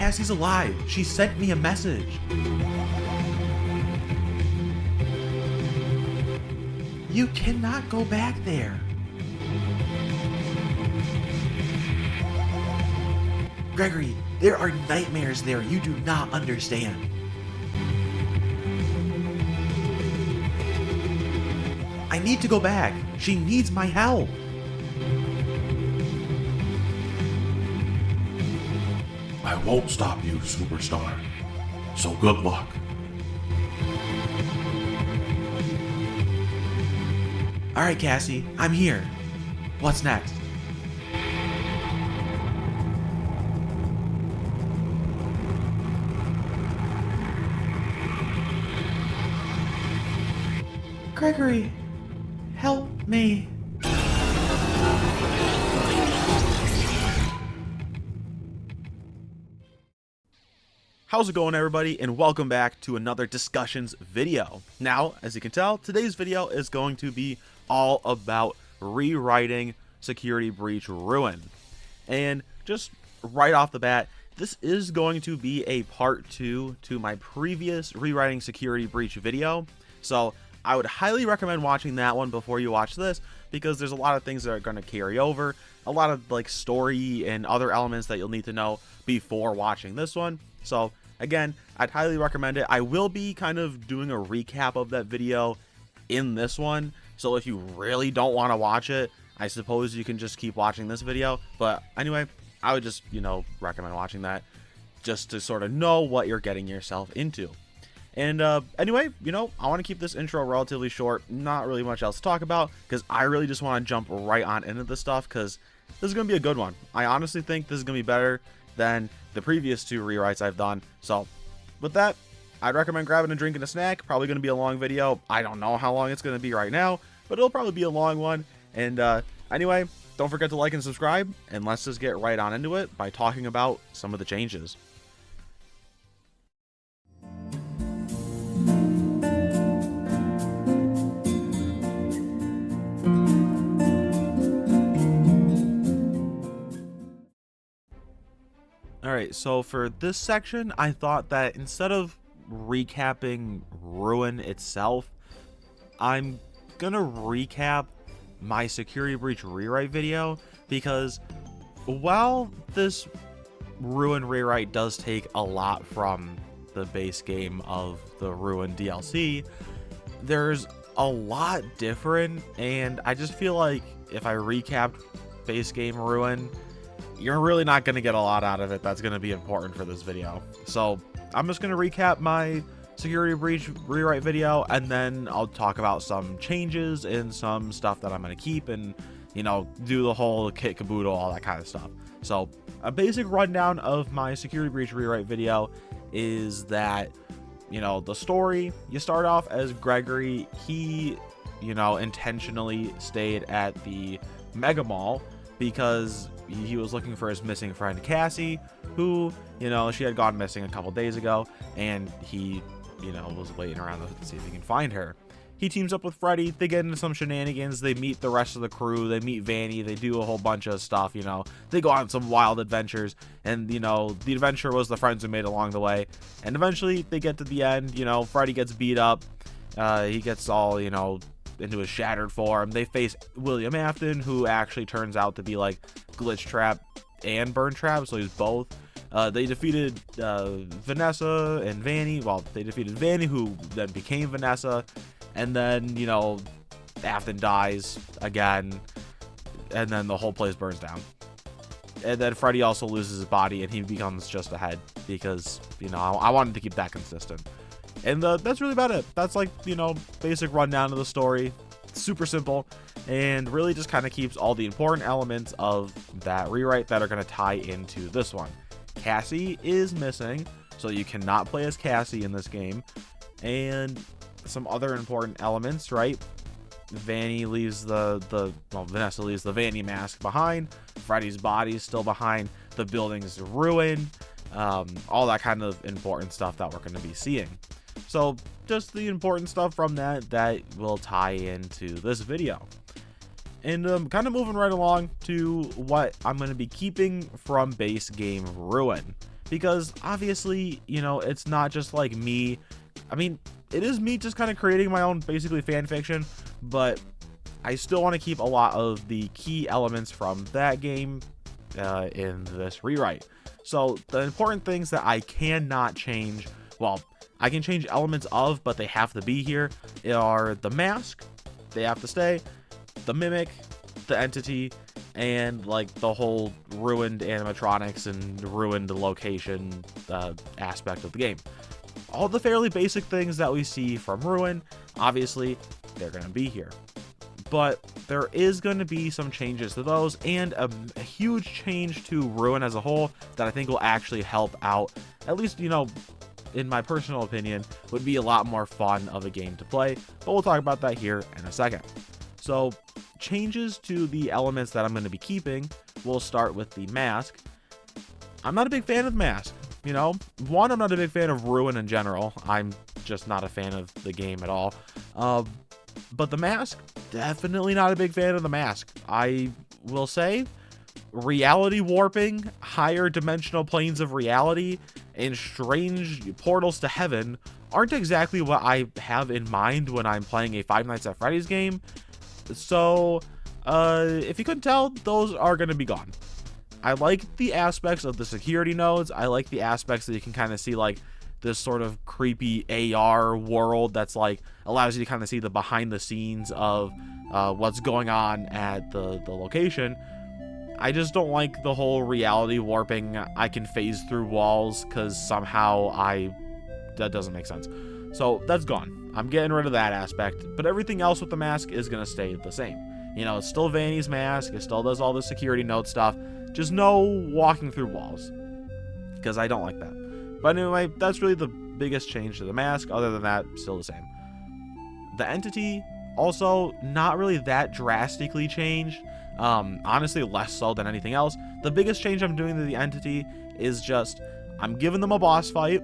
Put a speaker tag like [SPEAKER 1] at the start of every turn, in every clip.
[SPEAKER 1] Cassie's alive. She sent me a message. You cannot go back there. Gregory, there are nightmares there you do not understand. I need to go back. She needs my help.
[SPEAKER 2] I won't stop you, superstar. So good luck.
[SPEAKER 1] Alright, Cassie, I'm here. What's next? Gregory, help me. How's it going, everybody, and welcome back to another discussions video. Now, as you can tell, today's video is going to be all about rewriting Security Breach Ruin. And just right off the bat, this is going to be a part 2 to my previous rewriting Security Breach video. So I would highly recommend watching that one before you watch this, because there's a lot of things that are going to carry over, a lot of like story and other elements that you'll need to know before watching this one. So again, I'd highly recommend it. I will be kind of doing a recap of that video in this one, so if you really don't want to watch it, I suppose you can just keep watching this video. But anyway, I would just, recommend watching that just to sort of know what you're getting yourself into. And anyway, I want to keep this intro relatively short, not really much else to talk about, because I really just want to jump right on into this stuff, because this is going to be a good one. I honestly think this is going to be better than the previous 2 rewrites I've done. So with that, I'd recommend grabbing a drink and a snack. Probably going to be a long video. I don't know how long it's going to be right now, but it'll probably be a long one. And anyway, don't forget to like and subscribe, and let's just get right on into it by talking about some of the changes. Alright, so for this section, I thought that instead of recapping Ruin itself, I'm gonna recap my Security Breach rewrite video, because while this Ruin rewrite does take a lot from the base game of the Ruin DLC, there's a lot different, and I just feel like if I recapped base game Ruin, you're really not going to get a lot out of it that's going to be important for this video. So I'm just going to recap my Security Breach rewrite video, and then I'll talk about some changes and some stuff that I'm going to keep, and do the whole kit caboodle, all that kind of stuff. So a basic rundown of my Security Breach rewrite video is that the story, you start off as Gregory. He intentionally stayed at the Mega Mall because he was looking for his missing friend Cassie, who she had gone missing a couple days ago, and he was waiting around to see if he can find her. He teams up with Freddy. They get into some shenanigans. They meet the rest of the crew. They meet Vanny. They do a whole bunch of stuff. They go on some wild adventures, and the adventure was the friends we made along the way. And eventually they get to the end. Freddy gets beat up. He gets all into his shattered form. They face William Afton, who actually turns out to be like Glitch Trap and Burn Trap, so he's both. They defeated Vanessa and Vanny. Well, they defeated Vanny, who then became Vanessa, and then Afton dies again, and then the whole place burns down. And then Freddy also loses his body, and he becomes just a head, because I wanted to keep that consistent. And that's really about it. That's like, basic rundown of the story. Super simple, and really just kind of keeps all the important elements of that rewrite that are going to tie into this one. Cassie is missing, so you cannot play as Cassie in this game. And some other important elements, right? Vanessa leaves the Vanny mask behind. Freddy's body's still behind. The building's ruined. All that kind of important stuff that we're going to be seeing. So just the important stuff from that will tie into this video. And kind of moving right along to what I'm going to be keeping from base game Ruin. because obviously, you know, it's not just like me. I mean, it is me just kind of creating my own basically fan fiction, but I still want to keep a lot of the key elements from that game in this rewrite. So the important things that I cannot change, well, I can change elements of, but they have to be here, are the mask, they have to stay, the mimic, the entity, and like the whole ruined animatronics and ruined location aspect of the game. All the fairly basic things that we see from Ruin, obviously, they're going to be here. But there is going to be some changes to those, and a huge change to Ruin as a whole that I think will actually help out, at least, you know, in my personal opinion, would be a lot more fun of a game to play, but we'll talk about that here in a second. So, changes to the elements that I'm going to be keeping, we'll start with the mask. I'm not a big fan of the mask. You know, one, I'm not a big fan of Ruin in general. I'm just not a fan of the game at all. But the mask, definitely not a big fan of the mask. I will say, reality warping, higher dimensional planes of reality, and strange portals to heaven aren't exactly what I have in mind when I'm playing a Five Nights at Freddy's game. So, if you couldn't tell, those are going to be gone. I like the aspects of the security nodes. I like the aspects that you can kind of see like this sort of creepy AR world that's like allows you to kind of see the behind the scenes of what's going on at the location. I just don't like the whole reality warping. I can phase through walls because somehow that doesn't make sense. So that's gone. I'm getting rid of that aspect, but everything else with the mask is going to stay the same. You know, it's still Vanny's mask. It still does all the security node stuff. Just no walking through walls, because I don't like that. But anyway, that's really the biggest change to the mask. Other than that, still the same. The entity, also not really that drastically changed. Honestly, less so than anything else. The biggest change I'm doing to the entity is just, I'm giving them a boss fight,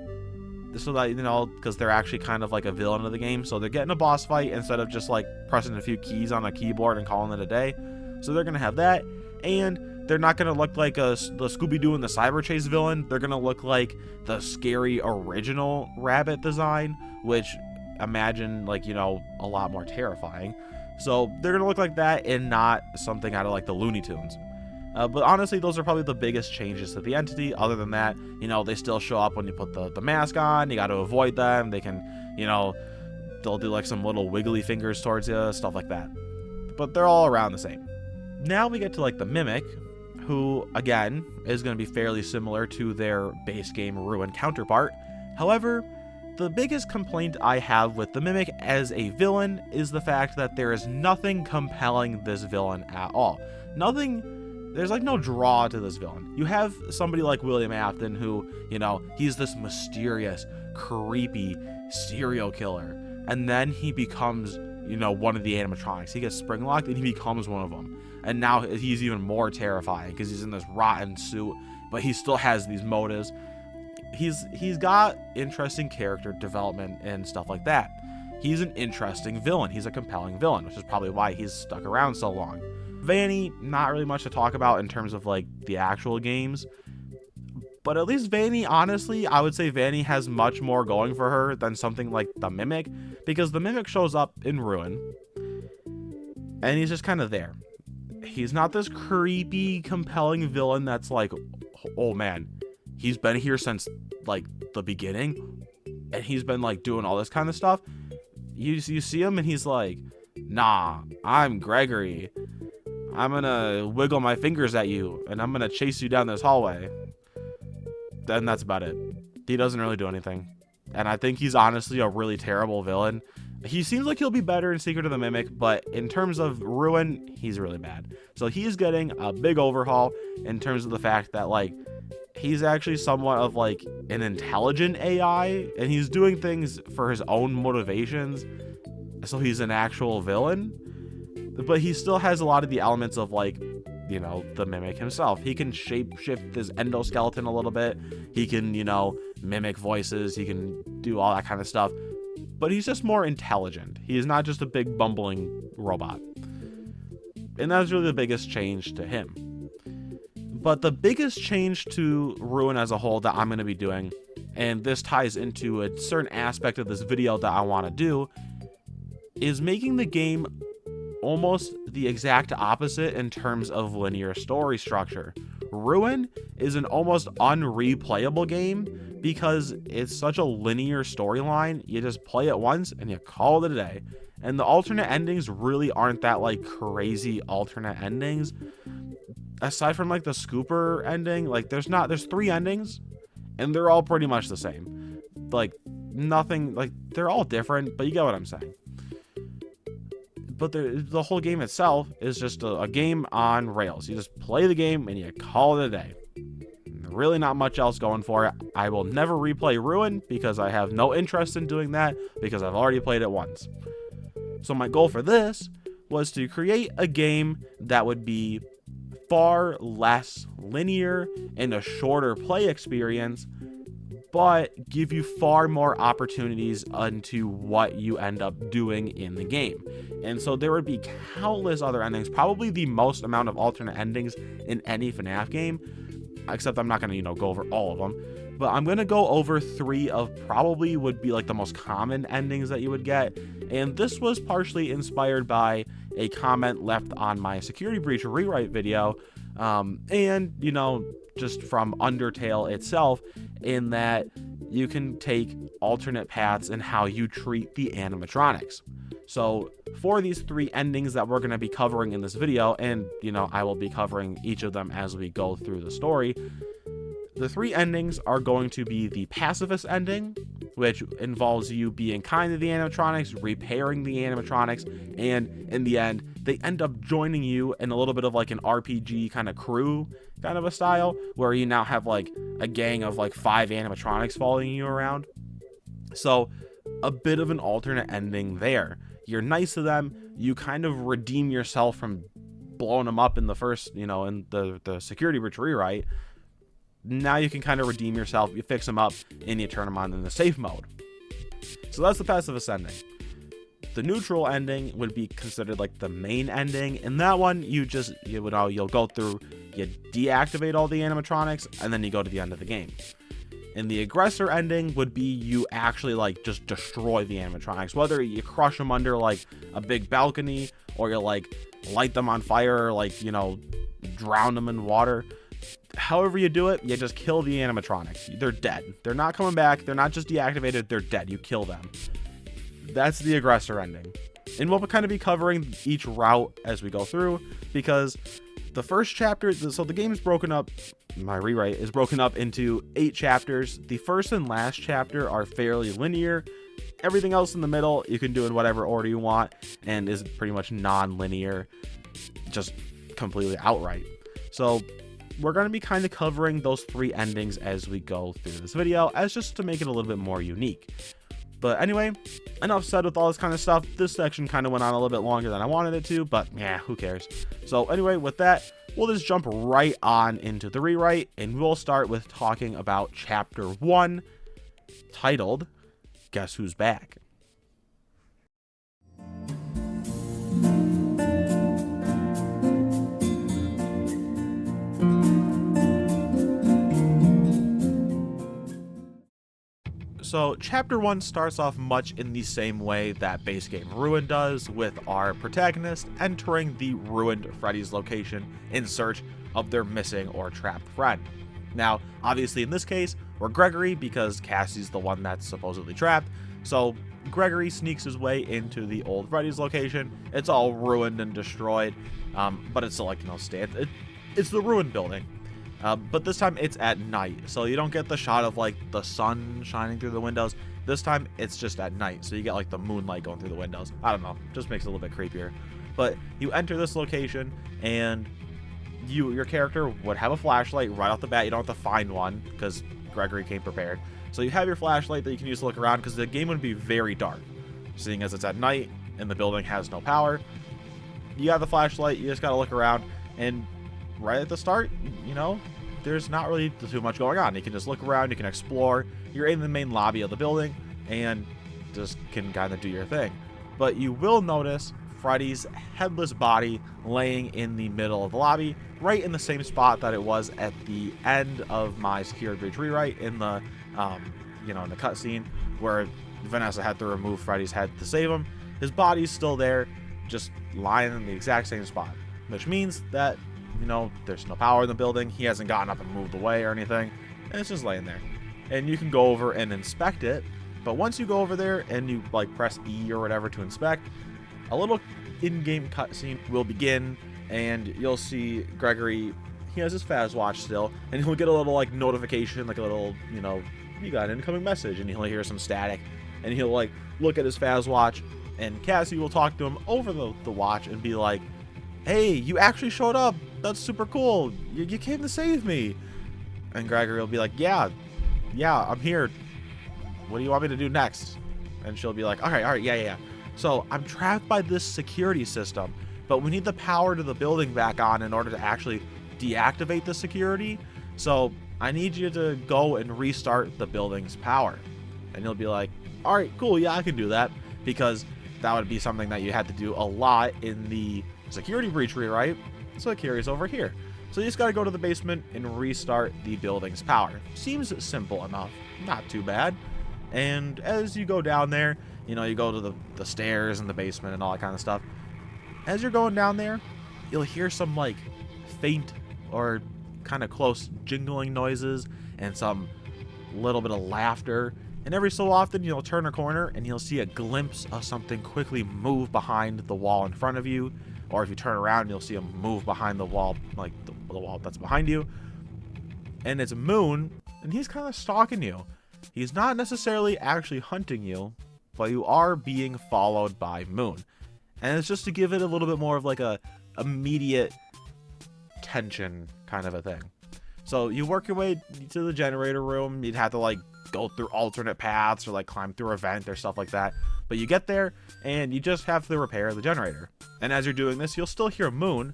[SPEAKER 1] so that, you know, because they're actually kind of like a villain of the game, so they're getting a boss fight instead of just like pressing a few keys on a keyboard and calling it a day. So they're going to have that, and they're not going to look like the Scooby-Doo and the Cyber Chase villain. They're going to look like the scary original rabbit design, which, imagine, like, you know, a lot more terrifying. So they're going to look like that and not something out of like the Looney Tunes. But honestly, those are probably the biggest changes to the entity. Other than that, you know, they still show up when you put the mask on. You got to avoid them. They can, you know, they'll do like some little wiggly fingers towards you, stuff like that. But they're all around the same. Now we get to like the Mimic, who, again, is going to be fairly similar to their base game Ruin counterpart. However, the biggest complaint I have with the Mimic as a villain is the fact that there is nothing compelling this villain at all. There's like no draw to this villain. You have somebody like William Afton who, you know, he's this mysterious, creepy serial killer. And then he becomes, you know, one of the animatronics. He gets spring locked and he becomes one of them. And now he's even more terrifying because he's in this rotten suit, but he still has these motives. He's got interesting character development and stuff like that. He's an interesting villain. He's a compelling villain, which is probably why he's stuck around so long. Vanny, not really much to talk about in terms of like the actual games, but at least Vanny, honestly, I would say Vanny has much more going for her than something like the Mimic, because the Mimic shows up in Ruin and he's just kind of there. He's not this creepy, compelling villain that's like, oh man, he's been here since like the beginning and he's been like doing all this kind of stuff. You see him and he's like, nah, I'm Gregory. I'm gonna wiggle my fingers at you and I'm gonna chase you down this hallway. Then that's about it. He doesn't really do anything. And I think he's honestly a really terrible villain. He seems like he'll be better in Secret of the Mimic, but in terms of Ruin, he's really bad. So he's getting a big overhaul in terms of the fact that, like, he's actually somewhat of, like, an intelligent AI, and he's doing things for his own motivations, so he's an actual villain. But he still has a lot of the elements of, like, you know, the Mimic himself. He can shape-shift his endoskeleton a little bit. He can, you know, mimic voices. He can do all that kind of stuff. But he's just more intelligent. He is not just a big bumbling robot. And that's really the biggest change to him. But the biggest change to Ruin as a whole that I'm going to be doing, and this ties into a certain aspect of this video that I want to do, is making the game almost the exact opposite in terms of linear story structure. Ruin is an almost unreplayable game because it's such a linear storyline. You just play it once and you call it a day. And the alternate endings really aren't that like crazy alternate endings. Aside from like the Scooper ending, like there's 3 endings and they're all pretty much the same. Like nothing, like they're all different, but you get what I'm saying. But the whole game itself is just a game on rails. You just play the game and you call it a day. Really not much else going for it. I will never replay Ruin because I have no interest in doing that because I've already played it once. So my goal for this was to create a game that would be far less linear and a shorter play experience, but give you far more opportunities into what you end up doing in the game. And so there would be countless other endings, probably the most amount of alternate endings in any FNAF game, except I'm not going to, go over all of them. But I'm going to go over 3 of probably would be like the most common endings that you would get. And this was partially inspired by a comment left on my security breach rewrite video. And, just from Undertale itself, in that you can take alternate paths in how you treat the animatronics. So for these 3 endings that we're going to be covering in this video, and, I will be covering each of them as we go through the story, the 3 endings are going to be the pacifist ending, which involves you being kind to the animatronics, repairing the animatronics, and in the end, they end up joining you in a little bit of like an RPG kind of crew kind of a style, where you now have like a gang of like 5 animatronics following you around. So a bit of an alternate ending there. You're nice to them, you kind of redeem yourself from blowing them up in the first, in the security breach rewrite. Now you can kind of redeem yourself, you fix them up, and you turn them on in the safe mode. So that's the pacifist ending. The neutral ending would be considered like the main ending. In that one, you'll go through, you deactivate all the animatronics, and then you go to the end of the game. And the aggressor ending would be you actually like just destroy the animatronics, whether you crush them under like a big balcony, or you like light them on fire, or like, drown them in water. However you do it, you just kill the animatronics. They're dead. They're not coming back. They're not just deactivated. They're dead. You kill them. That's the aggressor ending. And we'll kind of be covering each route as we go through, because the first chapter, so the game is broken up, my rewrite is broken up into 8 chapters. The first and last chapter are fairly linear. Everything else in the middle, you can do in whatever order you want, and is pretty much non-linear, just completely outright. So we're going to be kind of covering those 3 endings as we go through this video, as just to make it a little bit more unique. But anyway, enough said with all this kind of stuff. This section kind of went on a little bit longer than I wanted it to, but yeah, who cares? So anyway, with that, we'll just jump right on into the rewrite, and we'll start with talking about chapter 1, titled, Guess Who's Back? So chapter 1 starts off much in the same way that base game Ruin does, with our protagonist entering the ruined Freddy's location in search of their missing or trapped friend. Now, obviously in this case, we're Gregory because Cassie's the one that's supposedly trapped, so Gregory sneaks his way into the old Freddy's location. It's all ruined and destroyed, but it's still like, it's the ruined building. But this time it's at night, so you don't get the shot of like the sun shining through the windows. This time it's just at night, so you get like the moonlight going through the windows. I don't know, just makes it a little bit creepier. But you enter this location, and your character would have a flashlight right off the bat. You don't have to find one because Gregory came prepared. So you have your flashlight that you can use to look around, because the game would be very dark, seeing as it's at night and the building has no power. You have the flashlight, you just gotta look around, and right at the start, there's not really too much going on. You can just look around, you can explore, you're in the main lobby of the building, and just can kind of do your thing. But you will notice Freddy's headless body laying in the middle of the lobby, right in the same spot that it was at the end of my security breach rewrite in the, in the cutscene where Vanessa had to remove Freddy's head to save him. His body's still there, just lying in the exact same spot, which means that, there's no power in the building. He hasn't gotten up and moved away or anything, and it's just laying there. And you can go over and inspect it, but once you go over there and you press E or whatever to inspect, a little in-game cutscene will begin, and you'll see Gregory. He has his Faz watch still, and he'll get a little notification, a little, you got an incoming message, and he'll hear some static, and he'll look at his Faz watch, and Cassie will talk to him over the watch and be like, "Hey, you actually showed up. That's super cool. You came to save me." And Gregory will be like, "Yeah, I'm here. What do you want me to do next?" And she'll be like, all right, yeah. So I'm trapped by this security system, but we need the power to the building back on in order to actually deactivate the security. So I need you to go and restart the building's power." And he'll be like, "All right, cool. Yeah, I can do that," because that would be something that you had to do a lot in the security breach rewrite. So it carries over here. So you just got to go to the basement and restart the building's power. Seems simple enough. Not too bad. And as you go down there, you go to the stairs in the basement and all that kind of stuff. As you're going down there, you'll hear some faint or kind of close jingling noises and some little bit of laughter. And every so often you'll turn a corner and you'll see a glimpse of something quickly move behind the wall in front of you. Or if you turn around, you'll see him move behind the wall, the wall that's behind you. And it's Moon, and he's kind of stalking you. He's not necessarily actually hunting you, but you are being followed by Moon. And it's just to give it a little bit more of a immediate tension kind of a thing. So you work your way to the generator room. You'd have to go through alternate paths or climb through a vent or stuff like that. But you get there and you just have to repair the generator. And as you're doing this, you'll still hear Moon,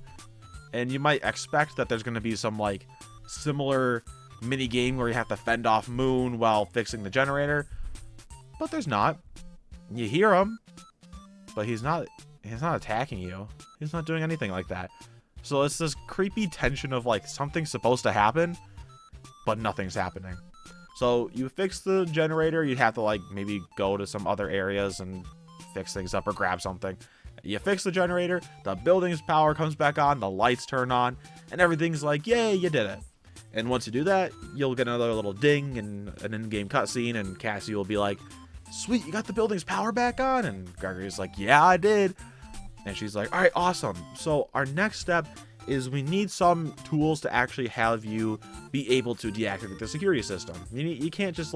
[SPEAKER 1] and you might expect that there's going to be some similar mini game where you have to fend off Moon while fixing the generator. But there's not. You hear him, but he's not attacking you. He's not doing anything like that. So it's this creepy tension of something's supposed to happen, but nothing's happening. So you fix the generator, you'd have to maybe go to some other areas and fix things up or grab something. You fix the generator, the building's power comes back on, the lights turn on, and everything's yay, you did it. And once you do that, you'll get another little ding and an in-game cutscene, and Cassie will be like, "Sweet, you got the building's power back on?" And Gregory's like, "Yeah, I did." And she's like, "All right, awesome. So our next step is we need some tools to actually have you be able to deactivate the security system. You can't just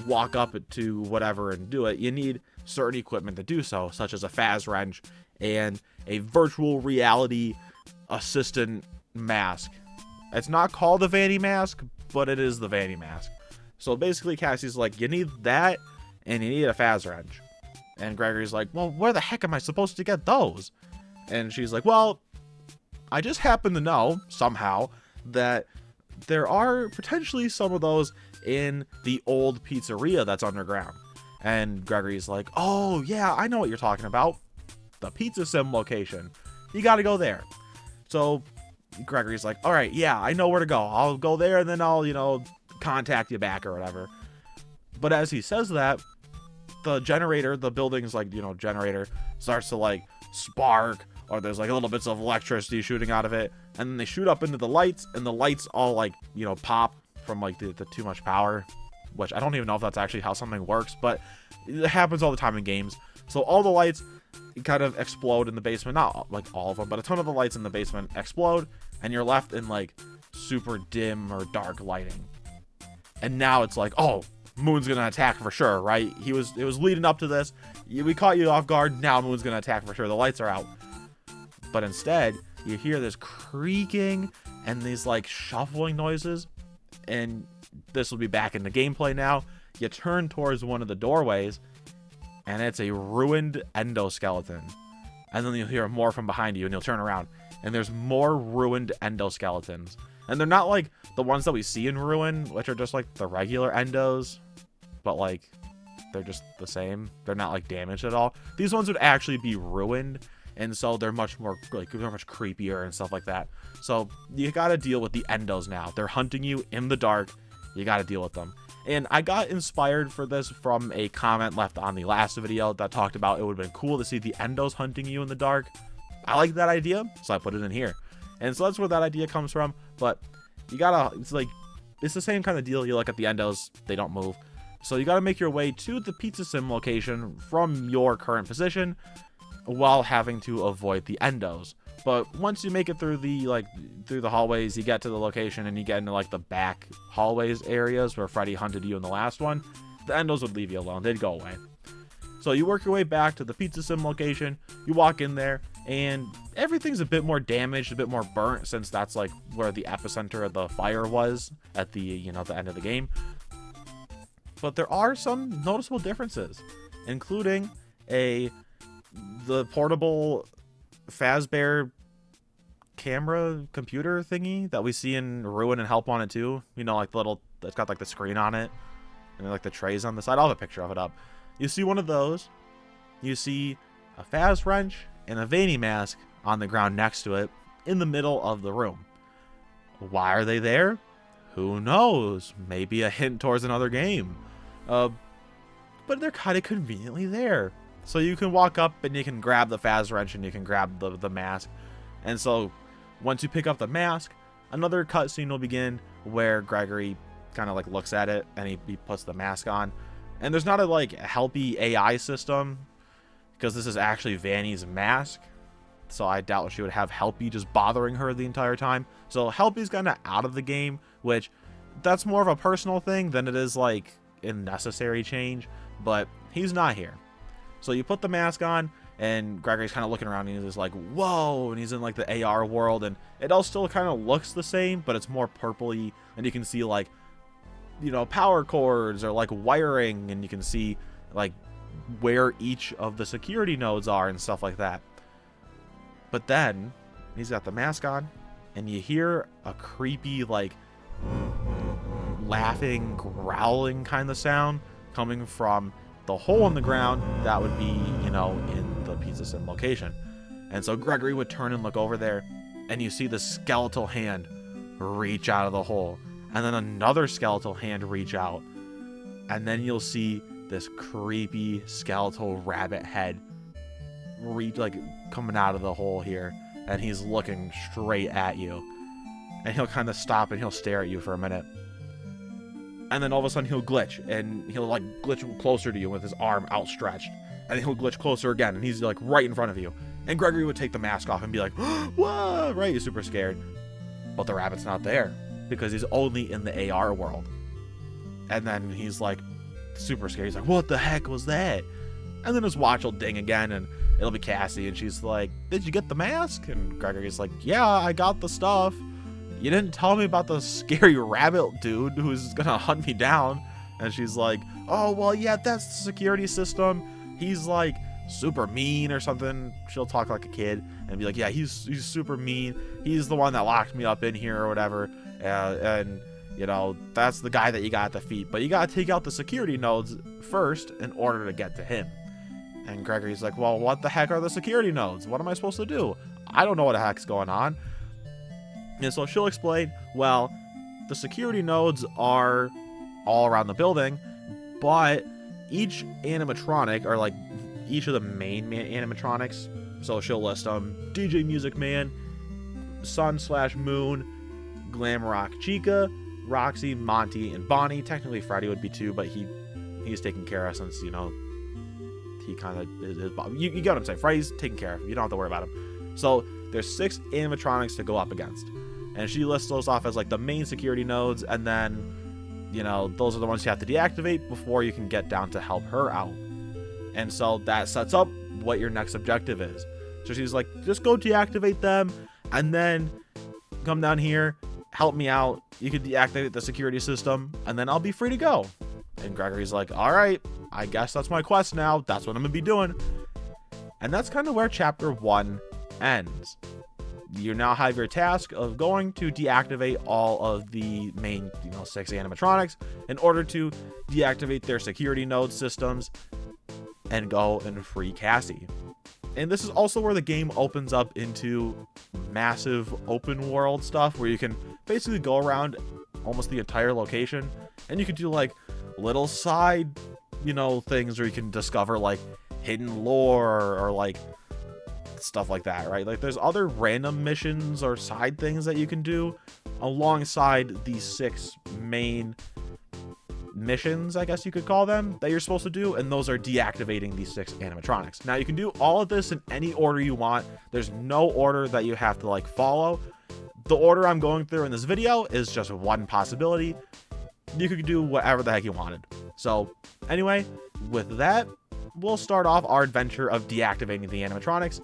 [SPEAKER 1] walk up to whatever and do it. You need certain equipment to do so, such as a Faz wrench and a virtual reality assistant mask. It's not called the Vanny mask, but it is the Vanny mask. So basically Cassie's like, you need that and you need a Faz wrench. And Gregory's like, well, where the heck am I supposed to get those? And she's like, well, I just happen to know somehow that there are potentially some of those in the old pizzeria that's underground. And Gregory's like, oh yeah, I know what you're talking about. The Pizza Sim location. You gotta go there. So Gregory's like, all right, yeah, I know where to go. I'll go there and then I'll, contact you back or whatever. But as he says that, the generator, the building's generator starts to spark, or there's little bits of electricity shooting out of it, and then they shoot up into the lights, and the lights all pop from the too much power, which I don't even know if that's actually how something works, but it happens all the time in games. So all the lights kind of explode in the basement, not all of them, but a ton of the lights in the basement explode, and you're left in super dim or dark lighting. And now it's oh, Moon's gonna attack for sure, right? It was leading up to this. We caught you off guard. Now Moon's gonna attack for sure. The lights are out. But instead, you hear this creaking and these shuffling noises. And this will be back in the gameplay now. You turn towards one of the doorways, and it's a ruined endoskeleton. And then you'll hear more from behind you, and you'll turn around, and there's more ruined endoskeletons. And they're not the ones that we see in Ruin, which are just the regular endos, but they're just the same. They're not damaged at all. These ones would actually be ruined, and so they're much more like they're much creepier and stuff like that. So you gotta deal with the endos now. They're hunting you in the dark. You gotta deal with them. And I got inspired for this from a comment left on the last video that talked about it would have been cool to see the endos hunting you in the dark. I like that idea, so I put it in here. And so that's where that idea comes from. But you gotta, it's the same kind of deal. You look at the endos, they don't move. So you gotta make your way to the pizza sim location from your current position while having to avoid the endos. But once you make it through the hallways, you get to the location and you get into like the back hallways areas where Freddy hunted you in the last one, the endos would leave you alone. They'd go away. So you work your way back to the pizza sim location. You walk in there and everything's a bit more damaged, a bit more burnt, since that's like where the epicenter of the fire was at the, the end of the game. But there are some noticeable differences, including the portable Fazbear camera computer thingy that we see in Ruin and Help on it too. Like the little, it's got like the screen on it and like the trays on the side. I'll have a picture of it up. You see one of those. You see a Faz wrench and a Vanny mask on the ground next to it in the middle of the room. Why are they there? Who knows? Maybe a hint towards another game. But they're kind of conveniently there. So you can walk up and you can grab the Faz wrench and you can grab the mask. And so once you pick up the mask, another cutscene will begin where Gregory kind of like looks at it and he puts the mask on. And there's not a like helpy AI system because this is actually Vanny's mask. So I doubt she would have Helpy just bothering her the entire time. So Helpy's kind of out of the game, which that's more of a personal thing than it is like a necessary change. But he's not here. So you put the mask on, and Gregory's kind of looking around, and he's just like, whoa, and he's in like the AR world, and it all still kind of looks the same, but it's more purpley, and you can see like, power cords or like wiring, and you can see like where each of the security nodes are and stuff like that. But then he's got the mask on, and you hear a creepy like laughing, growling kind of sound coming from the hole in the ground that would be, in the pizza sim location. And so Gregory would turn and look over there, and you see the skeletal hand reach out of the hole, and then another skeletal hand reach out, and then you'll see this creepy skeletal rabbit head coming out of the hole here, and he's looking straight at you, and he'll kind of stop and he'll stare at you for a minute. And then all of a sudden he'll glitch, and he'll like glitch closer to you with his arm outstretched. And then he'll glitch closer again, and he's like right in front of you. And Gregory would take the mask off and be like, whoa, right? He's super scared. But the rabbit's not there because he's only in the AR world. And then he's like super scared. He's like, what the heck was that? And then his watch will ding again, and it'll be Cassie, and she's like, did you get the mask? And Gregory's like, yeah, I got the stuff. You didn't tell me about the scary rabbit dude who's gonna hunt me down. And she's like, oh, well, yeah, that's the security system. He's like super mean or something. She'll talk like a kid and be like, yeah, he's super mean. He's the one that locked me up in here or whatever. And that's the guy that you got to defeat. But you got to take out the security nodes first in order to get to him. And Gregory's like, well, what the heck are the security nodes? What am I supposed to do? I don't know what the heck's going on. And so she'll explain, well, the security nodes are all around the building, but each animatronic, or like each of the main animatronics, so she'll list them, DJ Music Man, Sun/Moon, Glam Rock Chica, Roxy, Monty, and Bonnie. Technically Freddy would be too, but he's taken care of since, he kind of is his boss. You get what I'm saying. Freddy's taken care of. You don't have to worry about him. So there's 6 animatronics to go up against. And she lists those off as like the main security nodes, and then, those are the ones you have to deactivate before you can get down to help her out. And so that sets up what your next objective is. So she's like, just go deactivate them, and then come down here, help me out. You can deactivate the security system, and then I'll be free to go. And Gregory's like, all right, I guess that's my quest now. That's what I'm gonna be doing. And that's kind of where chapter 1 ends. You now have your task of going to deactivate all of the main 6 animatronics in order to deactivate their security node systems and go and free Cassie. And this is also where the game opens up into massive open world stuff where you can basically go around almost the entire location, and you can do like little side, things where you can discover like hidden lore or like stuff like that, right? Like there's other random missions or side things that you can do alongside these 6 main missions, I guess you could call them, that you're supposed to do, and those are deactivating these 6 animatronics. Now you can do all of this in any order you want. There's no order that you have to like follow. The order I'm going through in this video is just one possibility. You could do whatever the heck you wanted. So anyway, with that, we'll start off our adventure of deactivating the animatronics.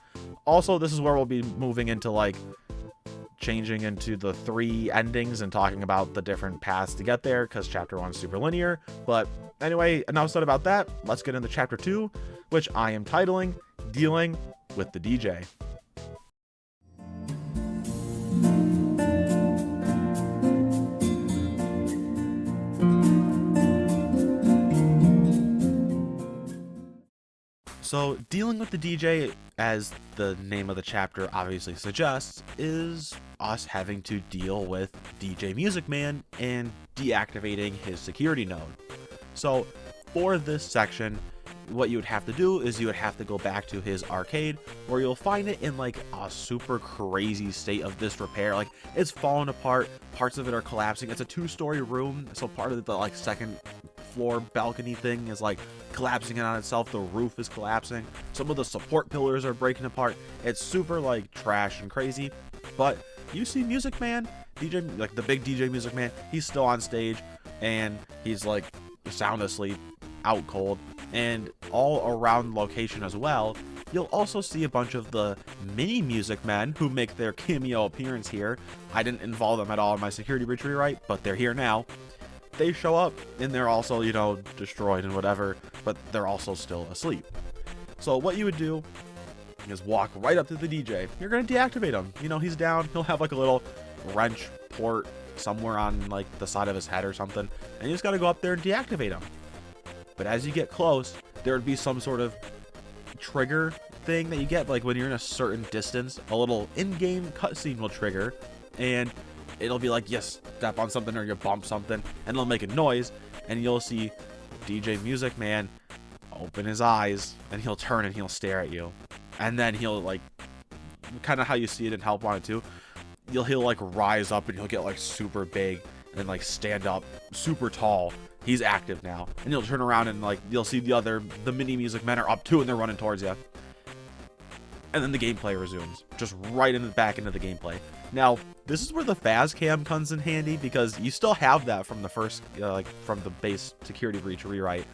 [SPEAKER 1] Also, this is where we'll be moving into like changing into the 3 endings and talking about the different paths to get there, because chapter 1 is super linear. But anyway, enough said about that. Let's get into chapter 2, which I am titling Dealing with the DJ. So, dealing with the DJ, as the name of the chapter obviously suggests, is us having to deal with DJ Music Man and deactivating his security node. So, for this section, what you would have to do is you would have to go back to his arcade, where you'll find it in like a super crazy state of disrepair. Like, it's falling apart, parts of it are collapsing. It's a 2-story room, so part of the like second floor balcony thing is like collapsing in on itself. The roof is collapsing. Some of the support pillars are breaking apart. It's super like trash and crazy. But you see Music Man, DJ, like the big DJ Music Man, he's still on stage, and he's like sound asleep, out cold. And all around the location as well, you'll also see a bunch of the mini Music Men who make their cameo appearance here. I didn't involve them at all in my security breach rewrite, but they're here now. They show up, and they're also, destroyed and whatever, but they're also still asleep. So what you would do is walk right up to the DJ. You're going to deactivate him. He's down. He'll have like a little wrench port somewhere on like the side of his head or something, and you just got to go up there and deactivate him. But as you get close, there would be some sort of trigger thing that you get, like when you're in a certain distance, a little in-game cutscene will trigger, and it'll be like, yes, step on something or you bump something, and it'll make a noise, and you'll see DJ Music Man open his eyes, and he'll turn and he'll stare at you. And then he'll like, kind of how you see it in Help Wanted 2, he'll like rise up and he'll get like super big and like stand up super tall. He's active now, and he'll turn around and like you'll see the mini Music Men are up too, and they're running towards you. And then the gameplay resumes, just right back into the gameplay. Now, this is where the Faz Cam comes in handy, because you still have that from the first, from the base security breach rewrite.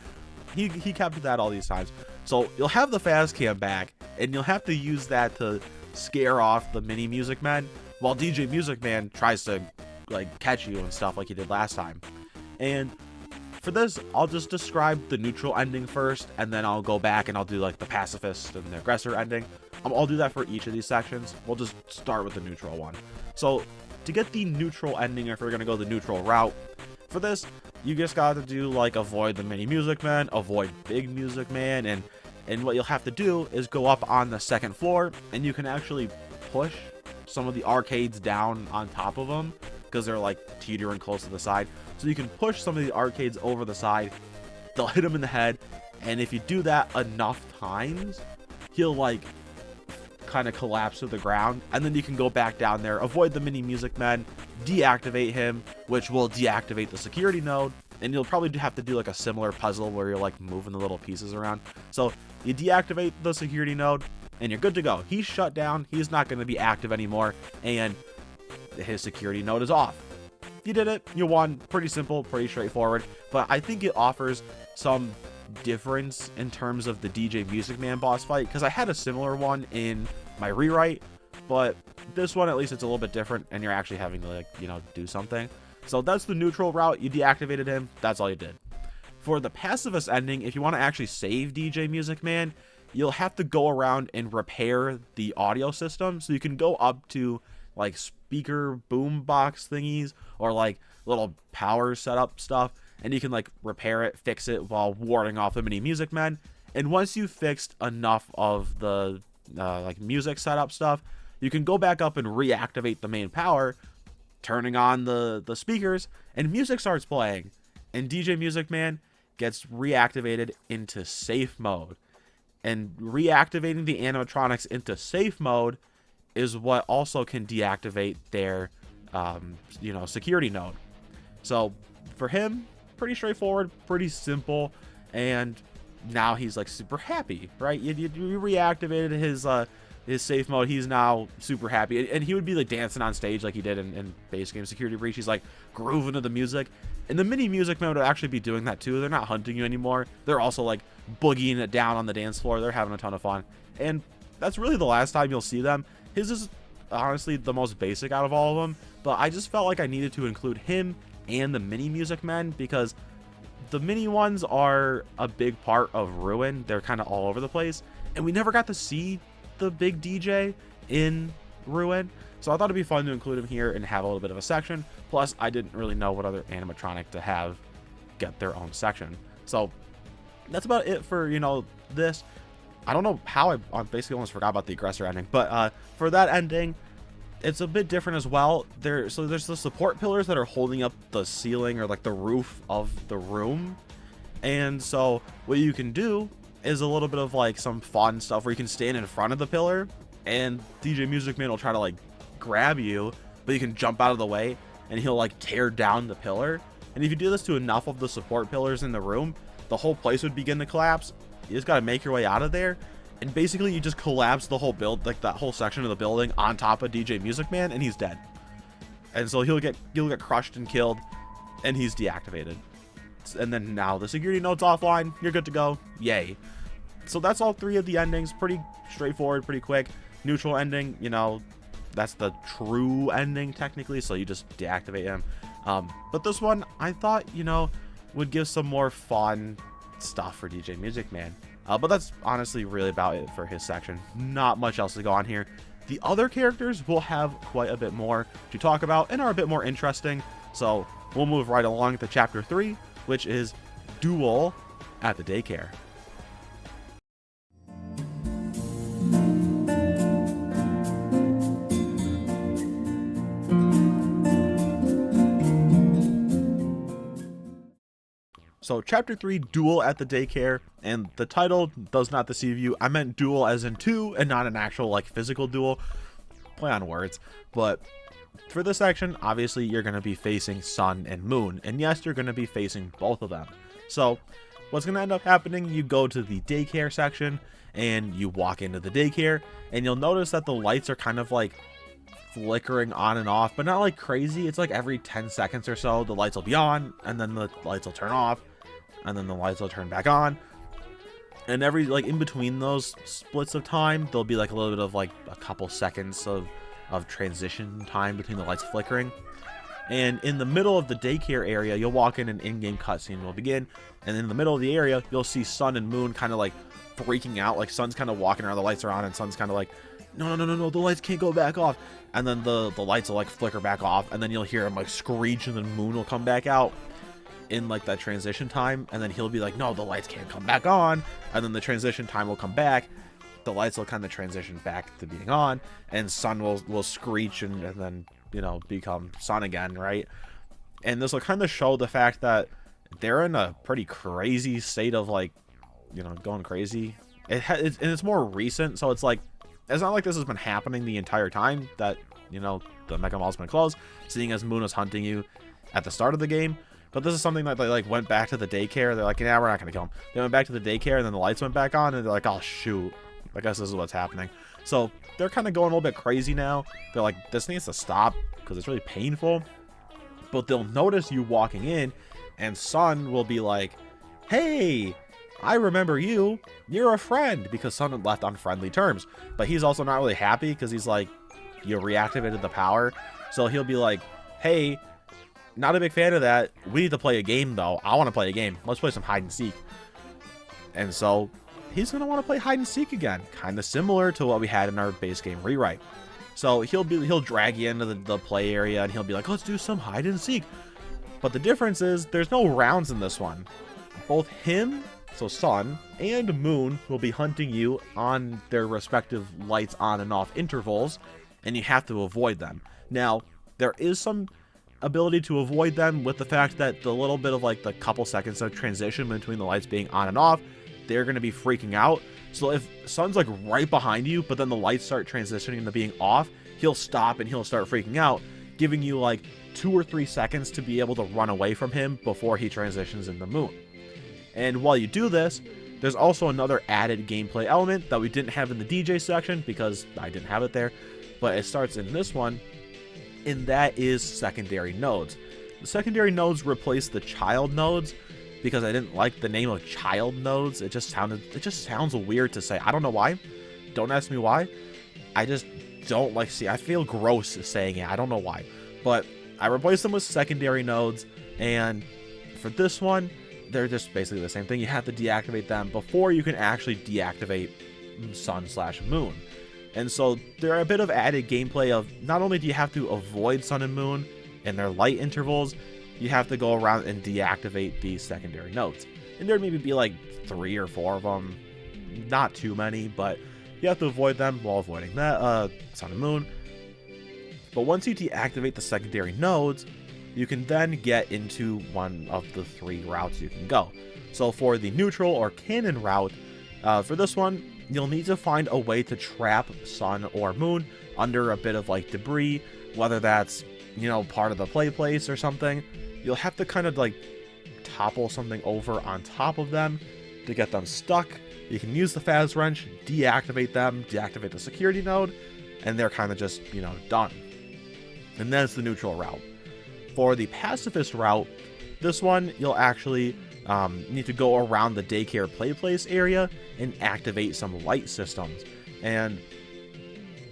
[SPEAKER 1] He kept that all these times. So you'll have the Faz Cam back, and you'll have to use that to scare off the mini Music Men, while DJ Music Man tries to like catch you and stuff like he did last time. And for this, I'll just describe the neutral ending first, and then I'll go back and I'll do like the pacifist and the aggressor ending. I'll do that for each of these sections. We'll just start with the neutral one. So to get the neutral ending, if we're going to go the neutral route, for this, you just got to do like avoid the mini Music Man, avoid big Music Man, and what you'll have to do is go up on the second floor, and you can actually push some of the arcades down on top of them, because they're like teetering close to the side. So you can push some of the arcades over the side. They'll hit him in the head, and if you do that enough times, he'll like kind of collapse to the ground, and then you can go back down there, avoid the mini Music Men, deactivate him, which will deactivate the security node, and you'll probably have to do like a similar puzzle where you're like moving the little pieces around. So you deactivate the security node, and you're good to go. He's shut down. He's not going to be active anymore, and his security node is off. You did it. You won. Pretty simple, pretty straightforward, but I think it offers some difference in terms of the DJ Music Man boss fight, because I had a similar one in my rewrite, but this one at least it's a little bit different, and you're actually having to like do something. So that's the neutral route. You deactivated him. That's all you did. For the pacifist ending, if you want to actually save DJ Music Man, you'll have to go around and repair the audio system. So you can go up to like speaker boom box thingies or like little power setup stuff, and you can like repair it, fix it while warding off the mini Music Men. And once you've fixed enough of the like music setup stuff, you can go back up and reactivate the main power, turning on the speakers, and music starts playing. And DJ Music Man gets reactivated into safe mode. And reactivating the animatronics into safe mode is what also can deactivate their, security node. So for him, pretty straightforward, pretty simple, and now he's like super happy, right? You reactivated his safe mode. He's now super happy, and he would be like dancing on stage like he did in base game Security Breach. He's like grooving to the music, and the mini music man would actually be doing that too. They're not hunting you anymore. They're also like boogieing it down on the dance floor. They're having a ton of fun, and that's really the last time you'll see them. His is honestly the most basic out of all of them, but I just felt like I needed to include him and the mini music men because the mini ones are a big part of Ruin. They're kind of all over the place, and we never got to see the big DJ in Ruin, so I thought it'd be fun to include him here and have a little bit of a section. Plus, I didn't really know what other animatronic to have get their own section, so that's about it for this. I don't know how I basically almost forgot about the aggressor ending, but for that ending, it's a bit different as well. There's the support pillars that are holding up the ceiling or like the roof of the room, and so what you can do is a little bit of like some fun stuff where you can stand in front of the pillar and DJ Music Man will try to like grab you, but you can jump out of the way and he'll like tear down the pillar. And if you do this to enough of the support pillars in the room, the whole place would begin to collapse. You just got to make your way out of there, and basically you just collapse the whole like that whole section of the building on top of DJ Music Man, and he's dead. And so you'll get crushed and killed, and he's deactivated. And then now the security node's offline. You're good to go. Yay. So that's all three of the endings. Pretty straightforward, pretty quick. Neutral ending, that's the true ending technically, so you just deactivate him. But this one I thought would give some more fun stuff for DJ Music Man. But that's honestly really about it for his section. Not much else to go on here. The other characters will have quite a bit more to talk about and are a bit more interesting, so we'll move right along to chapter 3, which is Duel at the Daycare. So chapter 3, Duel at the Daycare, and the title does not deceive you. I meant duel as in two and not an actual like physical duel. Play on words. But for this section, obviously you're going to be facing Sun and Moon, and yes, you're going to be facing both of them. So what's going to end up happening, you go to the daycare section and you walk into the daycare, and you'll notice that the lights are kind of like flickering on and off, but not like crazy. It's like every 10 seconds or so the lights will be on, and then the lights will turn off, and then the lights will turn back on. And every like in between those splits of time, there'll be like a little bit of like a couple seconds of transition time between the lights flickering. And in the middle of the daycare area, you'll walk in, an in-game cutscene will begin, and in the middle of the area you'll see Sun and Moon kind of like freaking out. Like Sun's kind of walking around, the lights are on, and Sun's kind of like, no, the lights can't go back off. And then the lights will like flicker back off, and then you'll hear him like screech, and then Moon will come back out in like that transition time, and then he'll be like, no, the lights can't come back on, and then the transition time will come back, the lights will kind of transition back to being on, and Sun will screech and then become Sun again, right? And this will kind of show the fact that they're in a pretty crazy state of like going crazy. And it's more recent, so it's like it's not like this has been happening the entire time that the Mega Mall's been closed, seeing as Moon is hunting you at the start of the game. But this is something that they like went back to the daycare. They're like, yeah, we're not gonna kill him. They went back to the daycare, and then the lights went back on, and they're like, oh shoot, I guess this is what's happening. So they're kind of going a little bit crazy now. They're like, this needs to stop because it's really painful. But they'll notice you walking in, and Sun will be like, hey, I remember you. You're a friend, because Sun had left on friendly terms. But he's also not really happy because he's like, you reactivated the power. So he'll be like, hey, not a big fan of that. We need to play a game though. I want to play a game. Let's play some hide and seek. And so he's going to want to play hide and seek again. Kind of similar to what we had in our base game rewrite. So he'll drag you into the play area, and he'll be like, let's do some hide and seek. But the difference is there's no rounds in this one. Both him So Sun and Moon will be hunting you on their respective lights on and off intervals, and you have to avoid them. Now, there is some ability to avoid them with the fact that the little bit of like the couple seconds of transition between the lights being on and off, they're going to be freaking out. So if Sun's like right behind you, but then the lights start transitioning into being off, he'll stop and he'll start freaking out, giving you like 2 or 3 seconds to be able to run away from him before he transitions into Moon. And while you do this, there's also another added gameplay element that we didn't have in the DJ section because I didn't have it there, but it starts in this one, and that is secondary nodes. The secondary nodes replace the child nodes because I didn't like the name of child nodes. It just sounds weird to say. I don't know why. Don't ask me why. I just don't like I feel gross saying it. I don't know why. But I replaced them with secondary nodes, and for this one, they're just basically the same thing. You have to deactivate them before you can actually deactivate Sun/Moon. And so there are a bit of added gameplay of not only do you have to avoid Sun and Moon in their light intervals, you have to go around and deactivate these secondary nodes. And there maybe be like 3 or 4 of them, not too many, but you have to avoid them while avoiding that Sun and Moon. But once you deactivate the secondary nodes, you can then get into one of the 3 routes you can go. So for the neutral or cannon route, for this one, you'll need to find a way to trap Sun or Moon under a bit of like debris, whether that's, you know, part of the play place or something. You'll have to kind of like topple something over on top of them to get them stuck. You can use the Faz wrench, deactivate them, deactivate the security node, and they're kind of just, you know, done. And that's the neutral route. For the pacifist route, this one you'll actually need to go around the daycare play place area and activate some light systems. And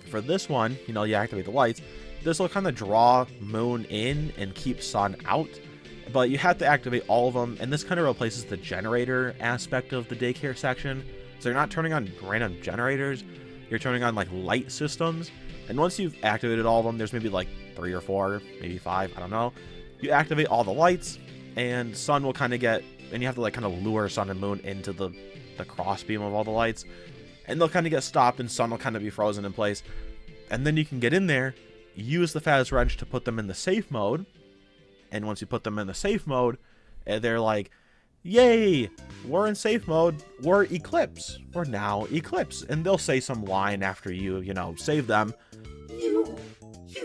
[SPEAKER 1] for this one, you know, you activate the lights. This will kind of draw Moon in and keep Sun out, but you have to activate all of them, and this kind of replaces the generator aspect of the daycare section. So you're not turning on random generators, you're turning on like light systems. And once you've activated all of them, there's maybe like 3 or 4, maybe 5, I don't know. You activate all the lights, and Sun will kind of get, and you have to like kind of lure Sun and Moon into the cross beam of all the lights, and they'll kind of get stopped, and Sun will kind of be frozen in place. And then you can get in there, use the Faz wrench to put them in the safe mode, and once you put them in the safe mode, they're like, yay, we're in safe mode, we're Eclipse, we're now Eclipse. And they'll say some line after you know, save them.
[SPEAKER 3] You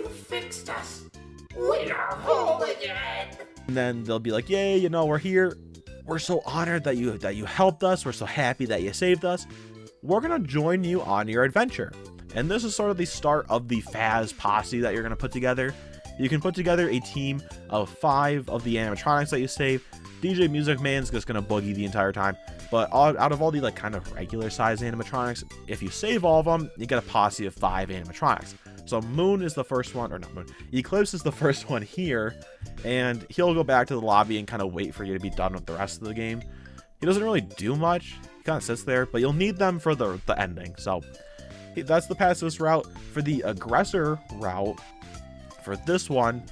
[SPEAKER 3] fixed us. We're whole again.
[SPEAKER 1] And then they'll be like, yay, you know, we're here. We're so honored that you helped us. We're so happy that you saved us. We're going to join you on your adventure. And this is sort of the start of the Faz posse that you're going to put together. You can put together a team of 5 of the animatronics that you save. DJ Music Man's just going to boogie the entire time. But out of all the like kind of regular size animatronics, if you save all of them, you get a posse of 5 animatronics. So Moon is the first one, or not Moon, Eclipse is the first one here, and he'll go back to the lobby and kind of wait for you to be done with the rest of the game. He doesn't really do much, he kind of sits there, but you'll need them for the ending. So that's the pacifist route. For the aggressor route, for this one,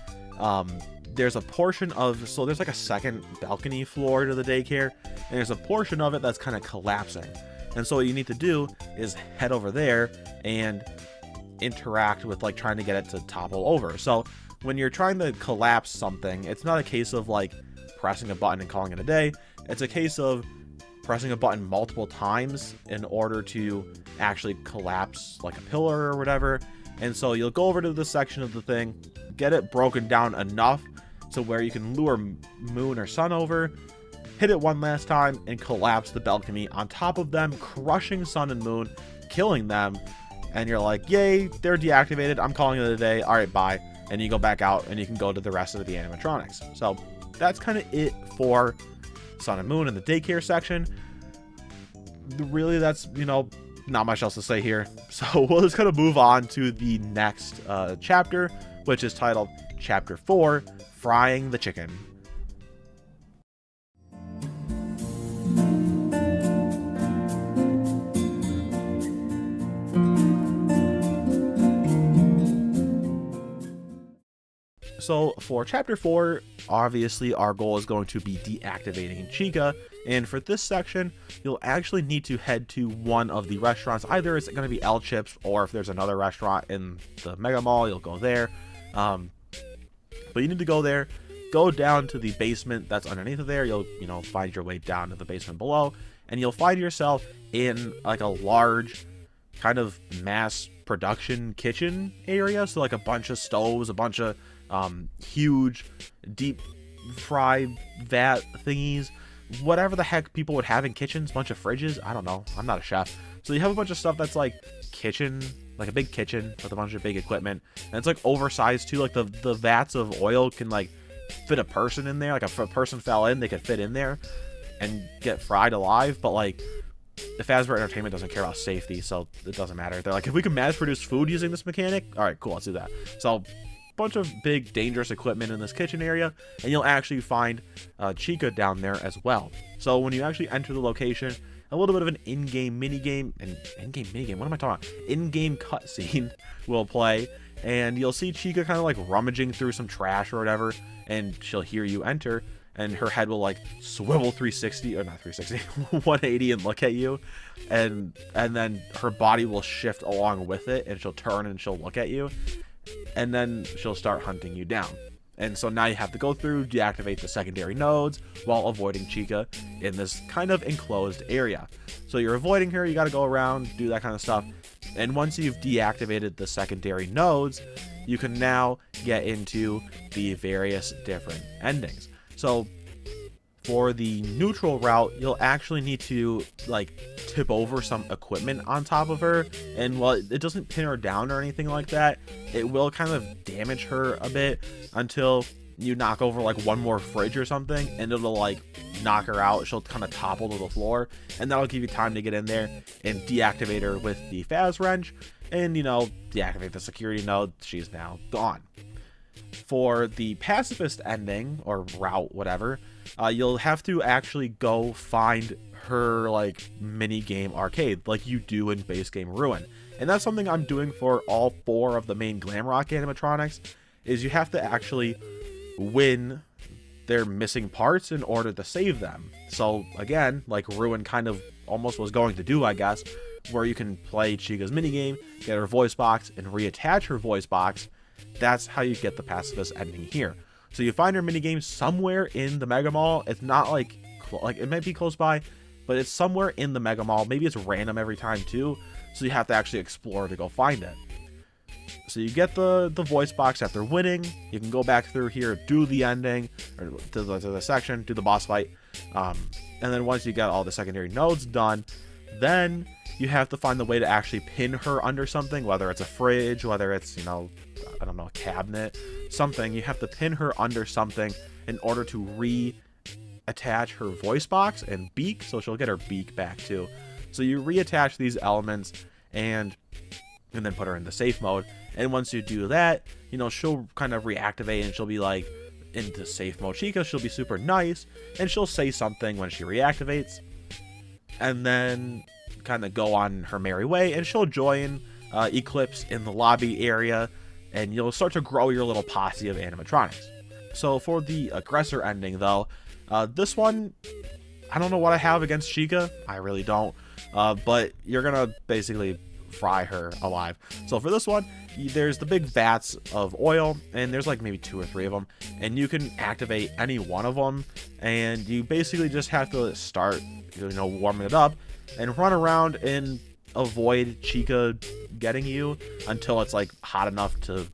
[SPEAKER 1] there's a portion of, so there's like a second balcony floor to the daycare, and there's a portion of it that's kind of collapsing. And so what you need to do is head over there and interact with like trying to get it to topple over. So when you're trying to collapse something, it's not a case of like pressing a button and calling it a day. It's a case of pressing a button multiple times in order to actually collapse like a pillar or whatever. And so you'll go over to this section of the thing, get it broken down enough to where you can lure Moon or Sun over, hit it one last time, and collapse the balcony on top of them, crushing Sun and Moon, killing them. And you're like, yay, they're deactivated, I'm calling it a day, alright, bye. And you go back out and you can go to the rest of the animatronics. So that's kind of it for Sun and Moon in the daycare section. Really, that's, you know, not much else to say here. So we'll just kind of move on to the next chapter, which is titled Chapter 4, Frying the Chicken. So for chapter 4, obviously our goal is going to be deactivating Chica, and for this section you'll actually need to head to one of the restaurants. Either it's going to be El Chips, or if there's another restaurant in the Mega Mall, you'll go there. But you need to go there, go down to the basement that's underneath of there. You'll find your way down to the basement below, and you'll find yourself in like a large kind of mass production kitchen area. So like a bunch of stoves, a bunch of huge deep fry vat thingies, whatever the heck people would have in kitchens, bunch of fridges. I don't know, I'm not a chef. So you have a bunch of stuff that's like kitchen, like a big kitchen with a bunch of big equipment, and it's like oversized too. Like the vats of oil can like fit a person in there. Like if a person fell in, they could fit in there and get fried alive. But like the Fazbear Entertainment doesn't care about safety, so it doesn't matter. They're like, if we can mass produce food using this mechanic, all right, cool, let's do that. So bunch of big dangerous equipment in this kitchen area, and you'll actually find Chica down there as well. So when you actually enter the location, a little bit of an in-game minigame, what am I talking about? In-game cutscene will play, and you'll see Chica kind of like rummaging through some trash or whatever, and she'll hear you enter, and her head will like swivel 360, or not 360, 180 and look at you, and then her body will shift along with it, and she'll turn and she'll look at you, and then she'll start hunting you down. And so now you have to go through, deactivate the secondary nodes while avoiding Chica in this kind of enclosed area. So you're avoiding her, you got to go around, do that kind of stuff. And once you've deactivated the secondary nodes, you can now get into the various different endings. So for the neutral route, you'll actually need to like tip over some equipment on top of her, and while it doesn't pin her down or anything like that, it will kind of damage her a bit until you knock over like one more fridge or something, and it'll like knock her out. She'll kind of topple to the floor, and that'll give you time to get in there and deactivate her with the Faz wrench, and deactivate the security node. She's now gone. For the pacifist ending or route, whatever, you'll have to actually go find her like mini game arcade like you do in base game Ruin. And that's something I'm doing for all 4 of the main Glamrock animatronics, is you have to actually win their missing parts in order to save them. So again, like Ruin kind of almost was going to do, I guess, where you can play Chica's minigame, get her voice box, and reattach her voice box. That's how you get the pacifist ending here. So you find her minigame somewhere in the Mega Mall. It's not like it might be close by, but it's somewhere in the Mega Mall. Maybe it's random every time too, so you have to actually explore to go find it. So you get the voice box after winning. You can go back through here, do the ending, or to the section, do the boss fight, and then once you got all the secondary nodes done, then you have to find the way to actually pin her under something, whether it's a fridge, whether it's I don't know, a cabinet, something. You have to pin her under something in order to reattach her voice box and beak, so she'll get her beak back too. So you reattach these elements and then put her in the safe mode. And once you do that, she'll kind of reactivate, and she'll be like into safe mode Chica. She'll be super nice, and she'll say something when she reactivates, and then kind of go on her merry way, and she'll join Eclipse in the lobby area, and you'll start to grow your little posse of animatronics. So for the aggressor ending though, this one, I don't know what I have against Chica. I really don't. But you're gonna basically fry her alive. So for this one, there's the big vats of oil, and there's like maybe 2 or 3 of them, and you can activate any one of them, and you basically just have to start warming it up and run around and avoid Chica getting you until it's like hot enough to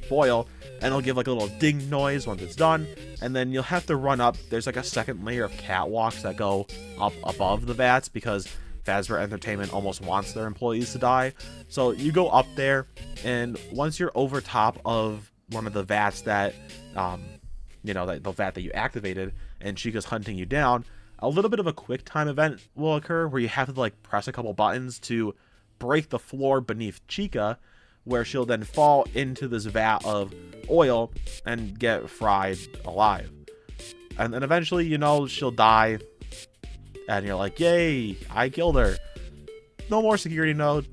[SPEAKER 1] boil, and it'll give like a little ding noise once it's done, and then you'll have to run up. There's like a second layer of catwalks that go up above the vats, because Fazbear Entertainment almost wants their employees to die. So you go up there, and once you're over top of one of the vats that the vat that you activated, and Chica's hunting you down, a little bit of a quick time event will occur where you have to like press a couple buttons to break the floor beneath Chica, where she'll then fall into this vat of oil and get fried alive. And then eventually, she'll die, and you're like, yay, I killed her. No more security node,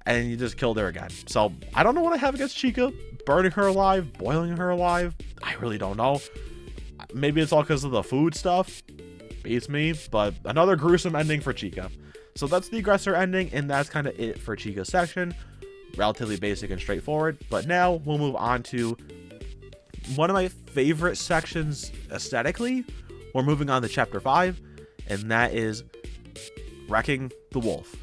[SPEAKER 1] and you just killed her again. So I don't know what I have against Chica, burning her alive, boiling her alive. I really don't know. Maybe it's all because of the food stuff. Beats me, but another gruesome ending for Chica. So that's the aggressor ending, and that's kind of it for Chica's section. Relatively basic and straightforward. But now we'll move on to one of my favorite sections aesthetically. We're moving on to chapter 5, and that is Wrecking the Wolf.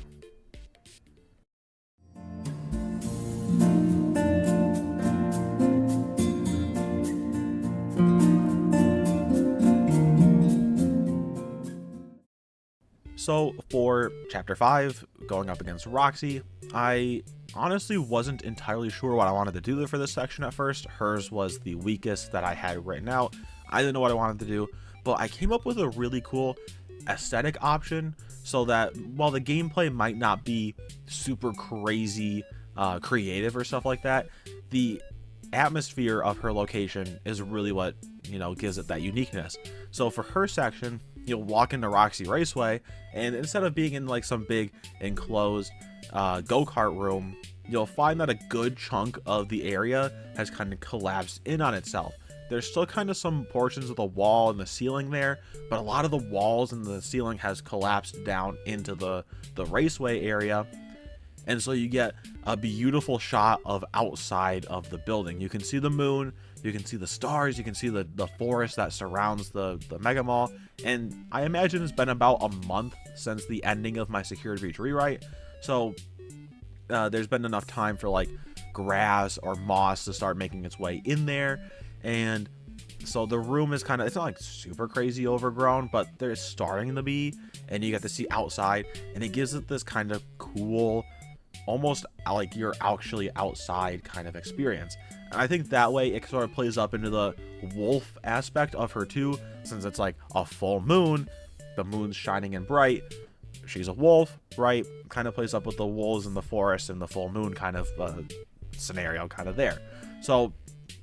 [SPEAKER 1] So for chapter 5, going up against Roxy, I honestly wasn't entirely sure what I wanted to do for this section at first. Hers was the weakest that I had written out. I didn't know what I wanted to do, but I came up with a really cool aesthetic option so that while the gameplay might not be super crazy creative or stuff like that, the atmosphere of her location is really what, you know, gives it that uniqueness. So for her section, you'll walk into Roxy Raceway, and instead of being in like some big enclosed go-kart room, you'll find that a good chunk of the area has kind of collapsed in on itself. There's still kind of some portions of the wall and the ceiling there, but a lot of the walls and the ceiling has collapsed down into the raceway area. And so you get a beautiful shot of outside of the building. You can see the moon, you can see the stars, you can see the forest that surrounds the Mega Mall. And I imagine it's been about a month since the ending of my Security Breach rewrite. So there's been enough time for like grass or moss to start making its way in there. And so the room is kind of, it's not like super crazy overgrown, but there's starting to be, and you get to see outside, and it gives it this kind of cool, almost like you're actually outside kind of experience. And I think that way it sort of plays up into the wolf aspect of her too, since it's like a full moon, the moon's shining and bright, she's a wolf, right? Kind of plays up with the wolves in the forest and the full moon kind of scenario kind of there. So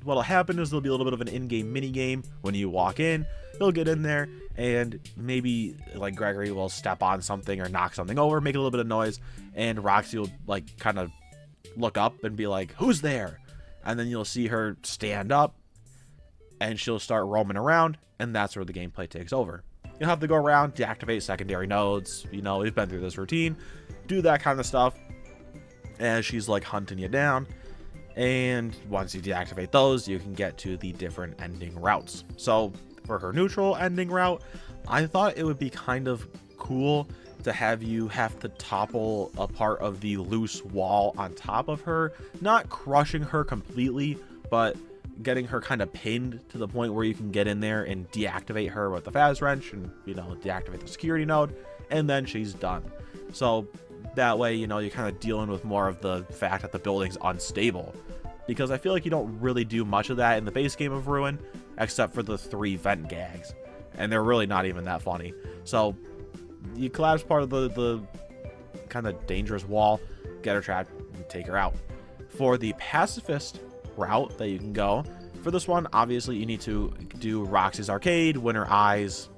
[SPEAKER 1] what'll happen is there'll be a little bit of an in-game mini game when you walk in. You'll get in there, and maybe like Gregory will step on something or knock something over, make a little bit of noise, and Roxy will like kind of look up and be like, "Who's there?" And then you'll see her stand up, and she'll start roaming around, and that's where the gameplay takes over. You'll have to go around, deactivate secondary nodes. You know, we've been through this routine. Do that kind of stuff as she's like hunting you down. And once you deactivate those, you can get to the different ending routes. So for her neutral ending route, I thought it would be kind of cool to have you have to topple a part of the loose wall on top of her, not crushing her completely, but getting her kind of pinned to the point where you can get in there and deactivate her with the Faz wrench and, you know, deactivate the security node, and then she's done. So that way, you know, you're kind of dealing with more of the fact that the building's unstable, because I feel like you don't really do much of that in the base game of Ruin, except for the 3 vent gags, and they're really not even that funny. So you collapse part of the kind of dangerous wall, get her trapped, and take her out. For the pacifist route that you can go, for this one, obviously you need to do Roxy's Arcade, win her eyes,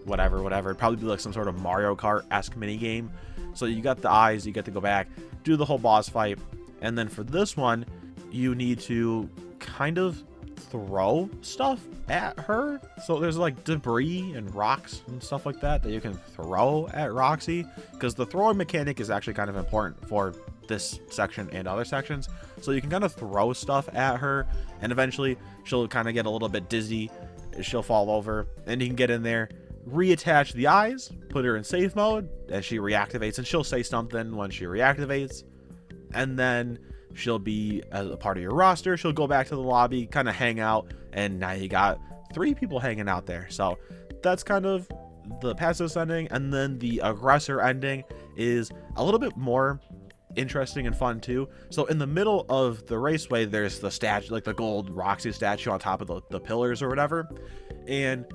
[SPEAKER 1] whatever. It'd probably be like some sort of Mario Kart-esque mini game. So you got the eyes, you get to go back, do the whole boss fight, and then for this one, you need to kind of throw stuff at her. So there's like debris and rocks and stuff like that you can throw at Roxy, because the throwing mechanic is actually kind of important for this section and other sections. So you can kind of throw stuff at her, and eventually she'll kind of get a little bit dizzy, she'll fall over, and you can get in there, reattach the eyes, put her in safe mode, and she reactivates, and she'll say something when she reactivates, and then she'll be as a part of your roster. She'll go back to the lobby, kind of hang out, and now you got 3 people hanging out there. So that's kind of the passive ending. And then the aggressor ending is a little bit more interesting and fun too. So in the middle of the raceway, there's the statue, like the gold Roxy statue on top of the pillars or whatever, and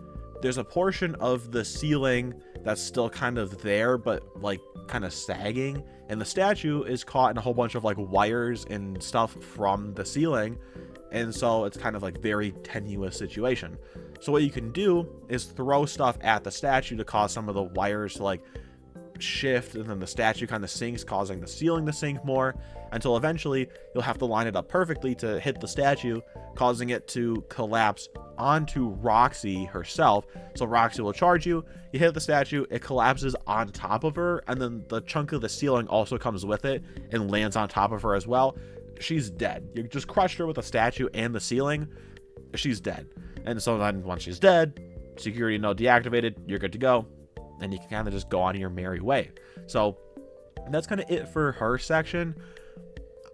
[SPEAKER 1] there's a portion of the ceiling that's still kind of there, but like kind of sagging, and the statue is caught in a whole bunch of like wires and stuff from the ceiling, and so it's kind of like very tenuous situation. So what you can do is throw stuff at the statue to cause some of the wires to like shift, and then the statue kind of sinks, causing the ceiling to sink more, until eventually you'll have to line it up perfectly to hit the statue, causing it to collapse onto Roxy herself. So Roxy will charge you, you hit the statue, it collapses on top of her, and then the chunk of the ceiling also comes with it and lands on top of her as well. She's dead. You just crushed her with the statue and the ceiling. She's dead. And so then once she's dead, security node deactivated, you're good to go, and you can kind of just go on your merry way. So that's kind of it for her section.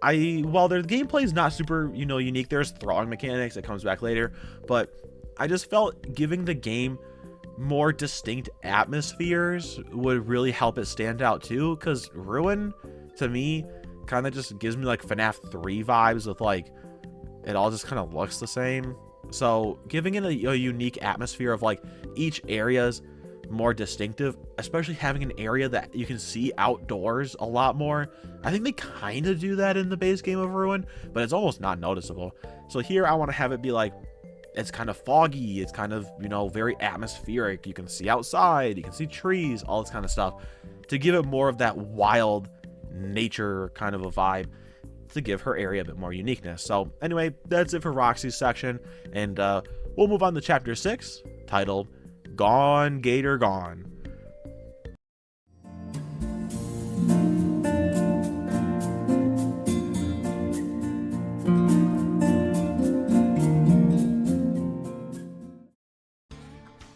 [SPEAKER 1] While their gameplay is not super, unique, there's throwing mechanics that comes back later, but I just felt giving the game more distinct atmospheres would really help it stand out too, because Ruin, to me, kind of just gives me like FNAF 3 vibes with like, it all just kind of looks the same. So giving it a unique atmosphere of like each area's more distinctive, especially having an area that you can see outdoors a lot more. I think they kind of do that in the base game of Ruin, but it's almost not noticeable. So here I want to have it be like, it's kind of foggy, it's kind of, very atmospheric. You can see outside, you can see trees, all this kind of stuff, to give it more of that wild nature kind of a vibe, to give her area a bit more uniqueness. So anyway, that's it for Roxy's section, and we'll move on to chapter 6, titled Gone Gator Gone.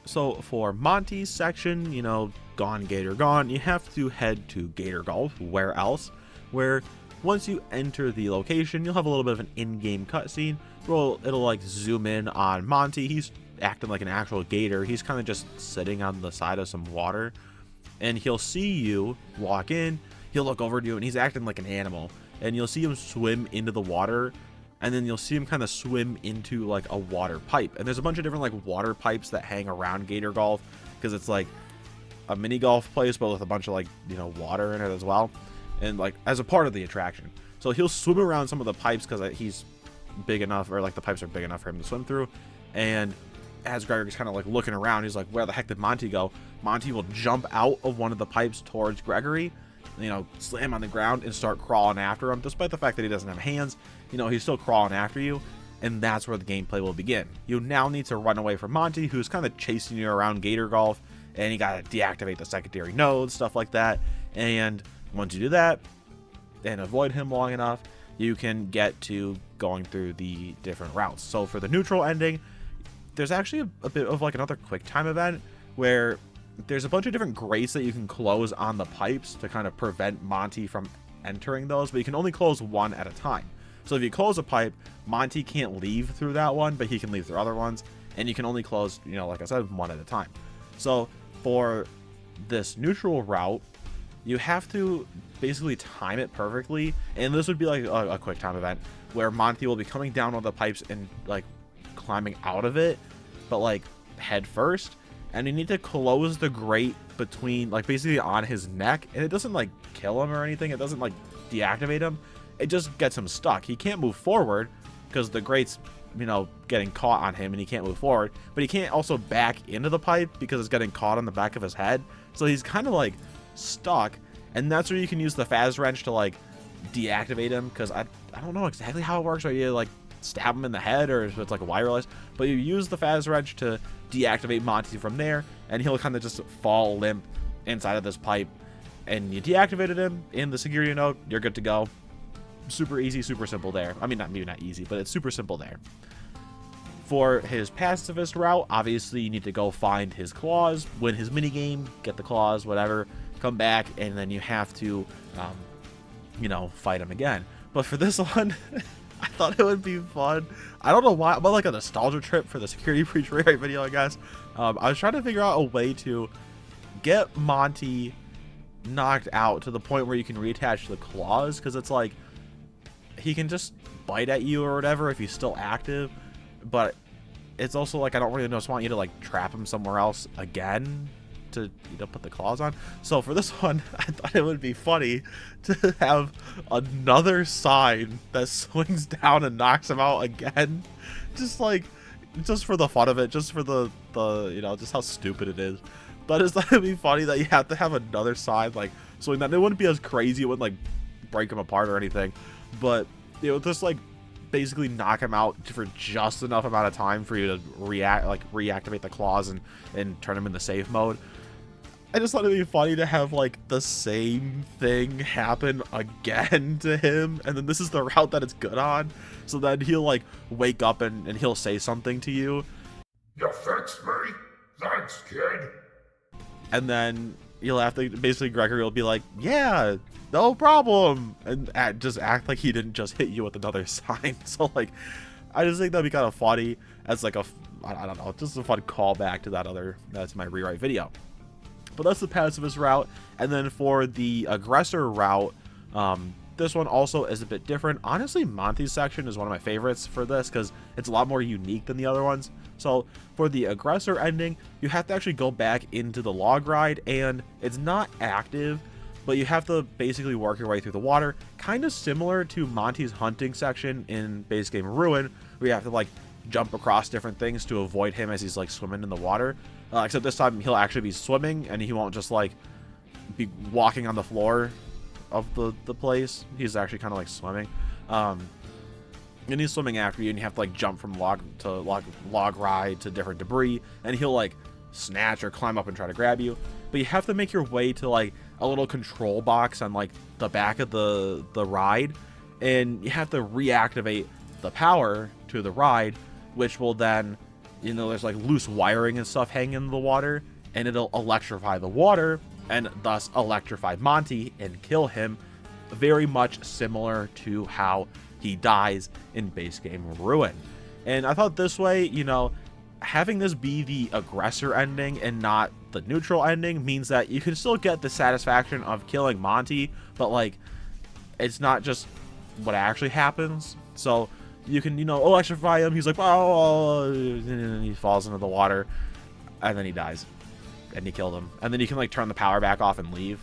[SPEAKER 1] So for Monty's section, Gone Gator Gone, you have to head to Gator Golf, where else, where once you enter the location, you'll have a little bit of an in-game cutscene. Well, it'll like zoom in on Monty. He's acting like an actual gator. He's kind of just sitting on the side of some water, and he'll see you walk in. He'll look over to you, and he's acting like an animal. And you'll see him swim into the water, and then you'll see him kind of swim into like a water pipe. And there's a bunch of different like water pipes that hang around Gator Golf, because it's like a mini golf place, but with a bunch of like water in it as well, and like as a part of the attraction. So he'll swim around some of the pipes because he's big enough, or like the pipes are big enough for him to swim through. And as Gregory's kind of like looking around, he's like, where the heck did Monty go? Monty will jump out of one of the pipes towards Gregory, slam on the ground and start crawling after him. Despite the fact that he doesn't have hands, he's still crawling after you, and that's where the gameplay will begin. You now need to run away from Monty, who's kind of chasing you around Gator Golf, and you gotta deactivate the secondary nodes, stuff like that. And once you do that and avoid him long enough, you can get to going through the different routes. So for the neutral ending, there's actually a bit of like another quick time event where there's a bunch of different grates that you can close on the pipes to kind of prevent Monty from entering those, but you can only close one at a time. So if you close a pipe, Monty can't leave through that one, but he can leave through other ones, and you can only close, like I said, one at a time. So for this neutral route, you have to basically time it perfectly, and this would be like a quick time event where Monty will be coming down one of the pipes and like climbing out of it, but like head first, and you need to close the grate between, like, basically on his neck, and it doesn't like kill him or anything, it doesn't like deactivate him, it just gets him stuck. He can't move forward because the grate's getting caught on him and he can't move forward, but he can't also back into the pipe because it's getting caught on the back of his head, so he's kind of like stuck. And that's where you can use the Phaz wrench to like deactivate him, because I don't know exactly how it works, or you like stab him in the head, or if it's like a wireless, but you use the Phaz wrench to deactivate Monty from there, and he'll kind of just fall limp inside of this pipe, and you deactivated him in the security node, you're good to go. Super easy, super simple there. I mean, maybe not easy, but it's super simple there. For his pacifist route, obviously you need to go find his claws, win his minigame, get the claws, whatever, come back, and then you have to fight him again. But for this one, I thought it would be fun. I don't know why, but like a nostalgia trip for the security breach rewrite video, I guess. I was trying to figure out a way to get Monty knocked out to the point where you can reattach the claws, because it's like he can just bite at you or whatever if he's still active, but it's also like I don't really just want you to like trap him somewhere else again to put the claws on. So for this one, I thought it would be funny to have another sign that swings down and knocks him out again, just for the fun of it, just for the just how stupid it is. But it's not gonna be funny that you have to have another side, like, so that it wouldn't be as crazy, it wouldn't like break him apart or anything, but it would just like basically knock him out for just enough amount of time for you to reactivate the claws and turn him into safe mode. I just thought it'd be funny to have like the same thing happen again to him, and then this is the route that it's good on, so then he'll like wake up and he'll say something to you.
[SPEAKER 2] You fixed me? Thanks, kid.
[SPEAKER 1] And then you'll have to, basically Gregory will be like, yeah, no problem, and just act like he didn't just hit you with another sign. So like, I just think that'd be kind of funny as like I don't know, just a fun callback to that's my rewrite video. But that's the pacifist route. And then for the aggressor route, this one also is a bit different. Honestly, Monty's section is one of my favorites for this because it's a lot more unique than the other ones. So for the aggressor ending, you have to actually go back into the log ride, and it's not active, but you have to basically work your way through the water, kind of similar to Monty's hunting section in base game Ruin, where you have to like jump across different things to avoid him as he's like swimming in the water. Except this time he'll actually be swimming, and he won't just like be walking on the floor of the place. He's actually kind of like swimming, and he's swimming after you, and you have to like jump from log ride to different debris, and he'll like snatch or climb up and try to grab you. But you have to make your way to like a little control box on like the back of the ride, and you have to reactivate the power to the ride, which will then, you know, there's like loose wiring and stuff hanging in the water, and it'll electrify the water and thus electrify Monty and kill him, very much similar to how he dies in base game Ruin. And I thought this way, you know, having this be the aggressor ending and not the neutral ending means that you can still get the satisfaction of killing Monty, but like it's not just what actually happens. So you can, you know, electrify him, he's like, oh, and he falls into the water, and then he dies, and you killed him. And then you can like turn the power back off and leave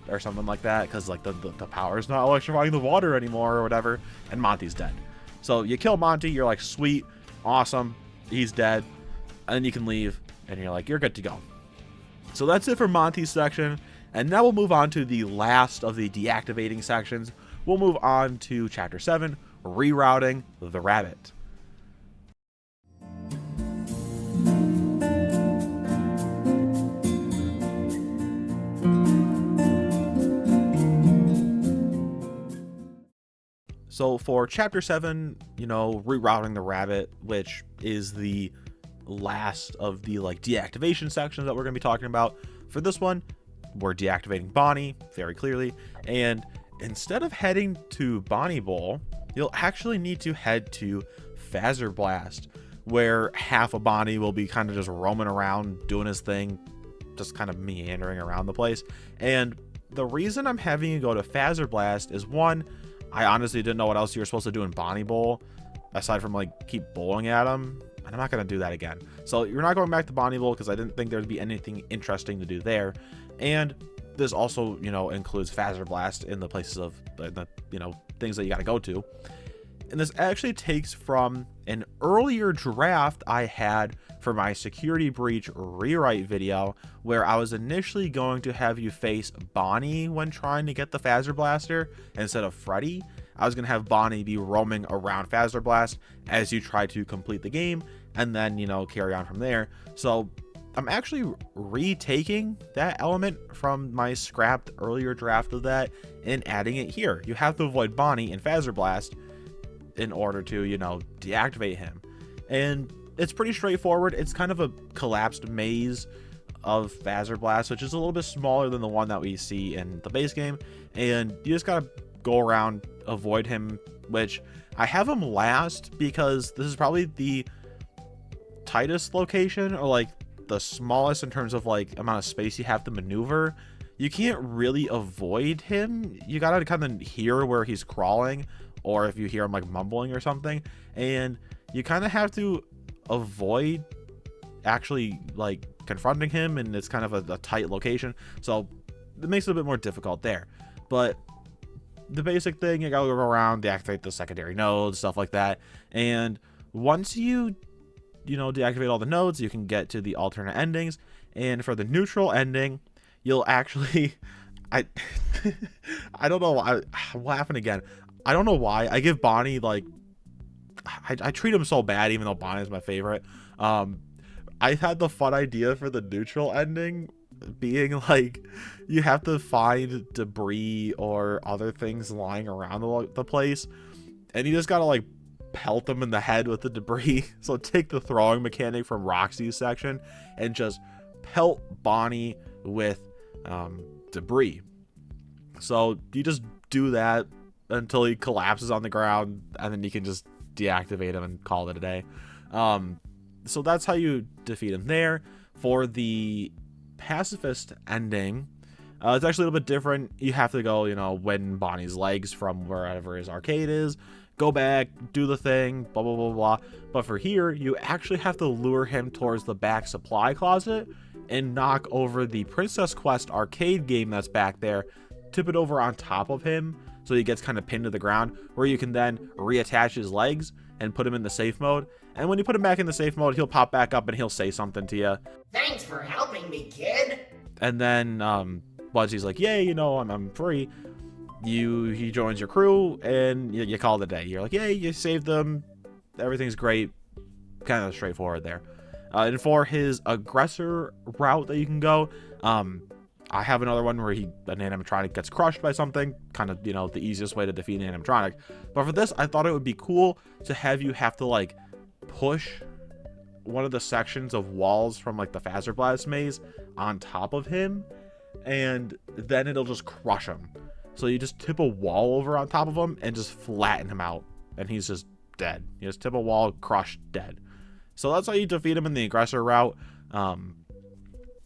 [SPEAKER 1] or something like that, because like the power is not electrifying the water anymore or whatever, and Monty's dead. So you kill Monty, you're like, sweet, awesome, he's dead, and then you can leave, and you're like, you're good to go. So that's it for Monty's section, and now we'll move on to the last of the deactivating sections. We'll move on to Chapter 7, Rerouting the Rabbit. So for Chapter 7, you know, Rerouting the Rabbit, which is the last of the like deactivation sections that we're going to be talking about. For this one, we're deactivating Bonnie, very clearly, and instead of heading to Bonnie Bowl, you'll actually need to head to Phaser Blast, where half of Bonnie will be kind of just roaming around doing his thing, just kind of meandering around the place. And the reason I'm having you go to Phaser Blast is, one, I honestly didn't know what else you were supposed to do in Bonnie Bowl aside from like keep bowling at him, and I'm not going to do that again. So you're not going back to Bonnie Bowl because I didn't think there'd be anything interesting to do there. And this also, you know, includes Phaser Blast in the places of the you know, things that you got to go to. And this actually takes from an earlier draft I had for my security breach rewrite video, where I was initially going to have you face Bonnie when trying to get the Phaser Blaster instead of Freddy. I was going to have Bonnie be roaming around Phaser Blast as you try to complete the game, and then, you know, carry on from there. So I'm actually retaking that element from my scrapped earlier draft of that and adding it here. You have to avoid Bonnie in Phaser Blast in order to, you know, deactivate him. And it's pretty straightforward. It's kind of a collapsed maze of Phaser Blast, which is a little bit smaller than the one that we see in the base game. And you just gotta go around, avoid him, which I have him last because this is probably the tightest location, or like the smallest in terms of like amount of space you have to maneuver. You can't really avoid him. You gotta kind of hear where he's crawling, or if you hear him like mumbling or something, and you kind of have to avoid actually like confronting him, and it's kind of a tight location, so it makes it a bit more difficult there. But the basic thing, you gotta go around, deactivate the secondary nodes, stuff like that, and once you know, deactivate all the nodes, you can get to the alternate endings, And for the neutral ending, you'll actually, I, I don't know why, I'm laughing again. I don't know why I give Bonnie like, I treat him so bad, even though Bonnie is my favorite. I had the fun idea for the neutral ending being like, you have to find debris or other things lying around the place, and you just gotta like pelt them in the head with the debris. So take the throwing mechanic from Roxy's section and just pelt Bonnie with debris. So you just do that until he collapses on the ground, and then you can just deactivate him and call it a day. So that's how you defeat him there. For the pacifist ending, it's actually a little bit different. You have to go, win Bonnie's legs from wherever his arcade is, go back, do the thing, blah, blah, blah, blah. But for here, you actually have to lure him towards the back supply closet and knock over the Princess Quest arcade game that's back there, tip it over on top of him so he gets kind of pinned to the ground, where you can then reattach his legs and put him in the safe mode. And when you put him back in the safe mode, he'll pop back up and he'll say something to you.
[SPEAKER 3] Thanks for helping me, kid.
[SPEAKER 1] And then once he's like, yay, I'm free, he joins your crew, and you call it a day. You're like, yay, you saved them, everything's great. Kind of straightforward there. And for his aggressor route that you can go, I have another one where an animatronic gets crushed by something, kind of, the easiest way to defeat an animatronic. But for this, I thought it would be cool to have you have to like push one of the sections of walls from like the Fazer Blast maze on top of him, and then it'll just crush him. So you just tip a wall over on top of him and just flatten him out, and he's just dead. You just tip a wall, crush, dead. So that's how you defeat him in the aggressor route.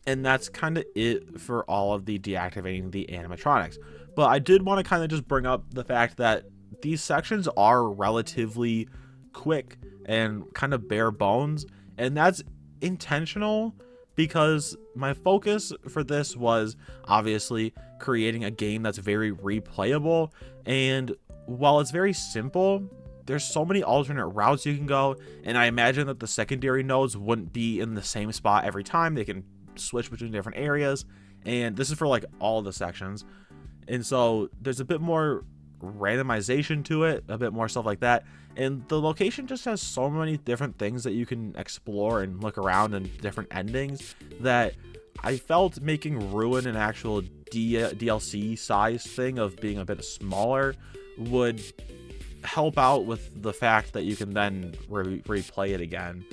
[SPEAKER 1] And that's kind of it for all of the deactivating the animatronics. But I did want to kind of just bring up the fact that these sections are relatively quick and kind of bare bones, and that's intentional because my focus for this was obviously creating a game that's very replayable. And while it's very simple, there's so many alternate routes you can go, and I imagine that the secondary nodes wouldn't be in the same spot every time. They can switch between different areas, and this is for like all the sections, and so there's a bit more randomization to it, a bit more stuff like that. And the location just has so many different things that you can explore and look around, and different endings, that I felt making Ruin an actual DLC size thing of being a bit smaller would help out with the fact that you can then replay it again.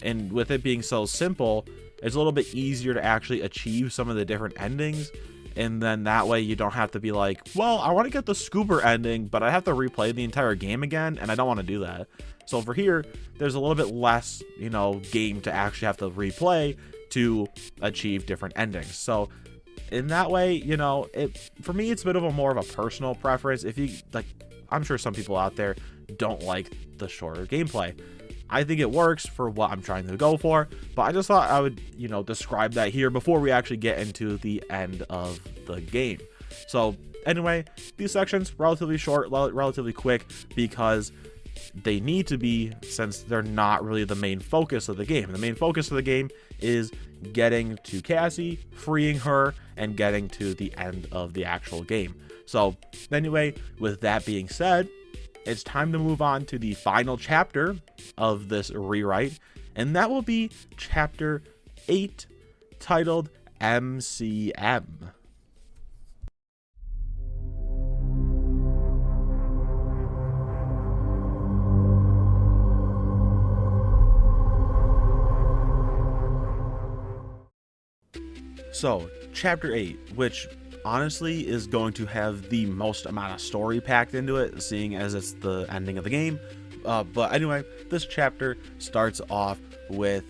[SPEAKER 1] And with it being so simple, it's a little bit easier to actually achieve some of the different endings. And then that way you don't have to be like, well, I want to get the Scoober ending, but I have to replay the entire game again, and I don't want to do that. So for here, there's a little bit less, game to actually have to replay to achieve different endings. So in that way, for me, it's a bit of more of a personal preference. If you like, I'm sure some people out there don't like the shorter gameplay. I think it works for what I'm trying to go for, but I just thought I would, describe that here before we actually get into the end of the game. So anyway, these sections, relatively short, relatively quick, because they need to be, since they're not really the main focus of the game. The main focus of the game is getting to Cassie, freeing her, and getting to the end of the actual game. So anyway, with that being said, it's time to move on to the final chapter of this rewrite, and that will be chapter 8, titled MCM. So, chapter 8, which honestly is going to have the most amount of story packed into it, seeing as it's the ending of the game. But anyway, this chapter starts off with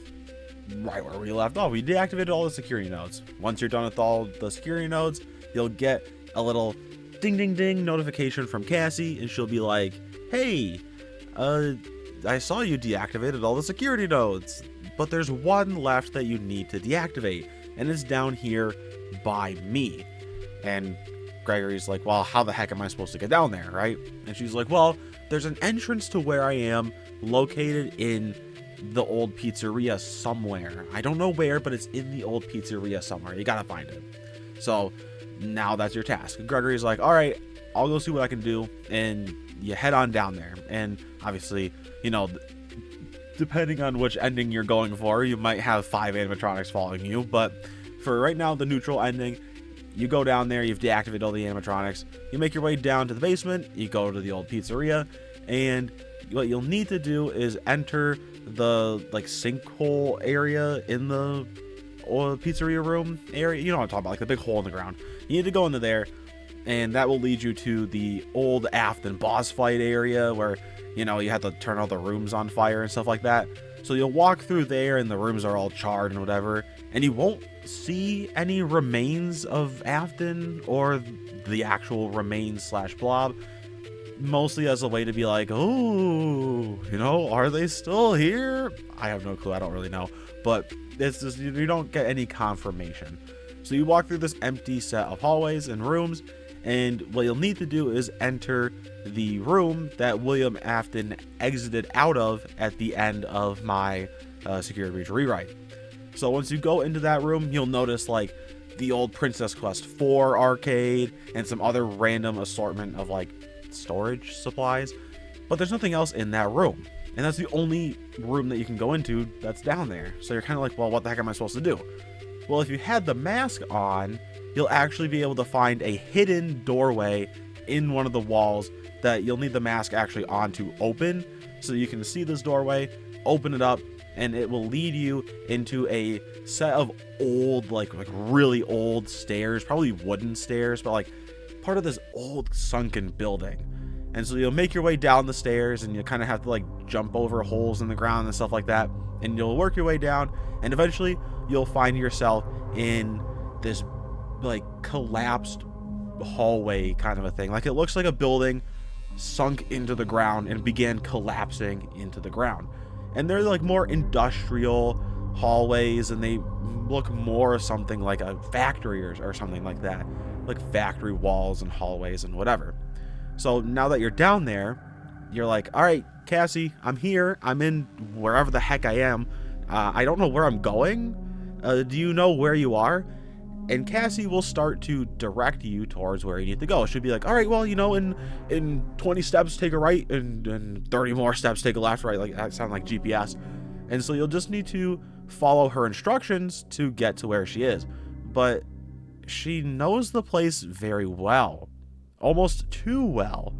[SPEAKER 1] right where we left off. We deactivated all the security nodes. Once you're done with all the security nodes, you'll get a little ding ding ding notification from Cassie, and she'll be like, hey, I saw you deactivated all the security nodes, but there's one left that you need to deactivate, and it's down here by me. And Gregory's like, well, how the heck am I supposed to get down there, right? And she's like, well, there's an entrance to where I am located in the old pizzeria somewhere. I don't know where, but it's in the old pizzeria somewhere. You gotta find it. So now that's your task. Gregory's like, all right, I'll go see what I can do, and you head on down there. And obviously, you know, depending on which ending you're going for, you might have 5 animatronics following you, but for right now, the neutral ending, you go down there, you've deactivated all the animatronics, you make your way down to the basement, you go to the old pizzeria, and what you'll need to do is enter the like sinkhole area in the pizzeria room area. You know what I'm talking about, like the big hole in the ground. You need to go into there, and that will lead you to the old Afton boss fight area where, you know, you have to turn all the rooms on fire and stuff like that. So you'll walk through there, and the rooms are all charred and whatever, and you won't see any remains of Afton or the actual remains / blob, mostly as a way to be like, oh, you know, are they still here? I have no clue. I don't really know, but it's just, you don't get any confirmation. So you walk through this empty set of hallways and rooms, and what you'll need to do is enter the room that William Afton exited out of at the end of my Security Breach rewrite. So once you go into that room, you'll notice like the old Princess Quest 4 arcade and some other random assortment of like storage supplies, but there's nothing else in that room, and that's the only room that you can go into that's down there. So you're kind of like, well, what the heck am I supposed to do? Well, if you had the mask on, you'll actually be able to find a hidden doorway in one of the walls that you'll need the mask actually on to open, so you can see this doorway, open it up, and it will lead you into a set of old, like really old stairs, probably wooden stairs, but like part of this old sunken building. And so you'll make your way down the stairs, and you kind of have to like jump over holes in the ground and stuff like that, and you'll work your way down, and eventually you'll find yourself in this like collapsed hallway kind of a thing. Like it looks like a building sunk into the ground and began collapsing into the ground. And they're like more industrial hallways, and they look more something like a factory or something like that, like factory walls and hallways and whatever. So now that you're down there, you're like, all right, Cassie, I'm here. I'm in wherever the heck I am. I don't know where I'm going. Do you know where you are? And Cassie will start to direct you towards where you need to go. She'll be like, all right, well, you know, in 20 steps, take a right, and 30 more steps, take a left, right. Like that sounds like GPS. And so you'll just need to follow her instructions to get to where she is. But she knows the place very well, almost too well.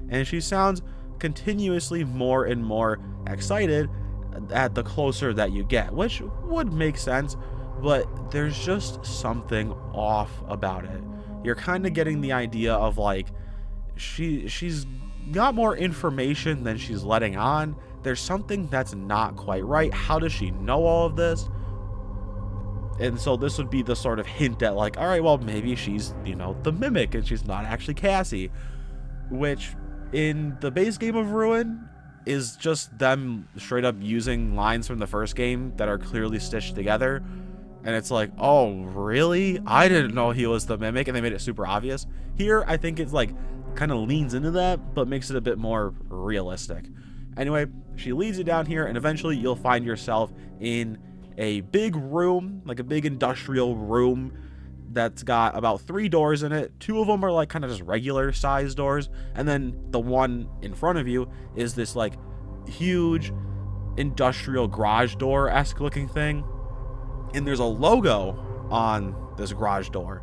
[SPEAKER 1] And she sounds continuously more and more excited at the closer that you get, which would make sense. But there's just something off about it. You're kind of getting the idea of like she's got more information than she's letting on. There's something that's not quite right. How does she know all of this? And so this would be the sort of hint at like, all right, well, maybe she's, you know, the mimic and she's not actually Cassie, which in the base game of Ruin is just them straight up using lines from the first game that are clearly stitched together. And it's like, oh, really? I didn't know he was the mimic, and they made it super obvious. Here, I think it's like kind of leans into that, but makes it a bit more realistic. Anyway, she leads you down here, and eventually you'll find yourself in a big room, like a big industrial room that's got about 3 doors in it. 2 of them are like kind of just regular size doors, and then the one in front of you is this like huge industrial garage door-esque looking thing. And there's a logo on this garage door,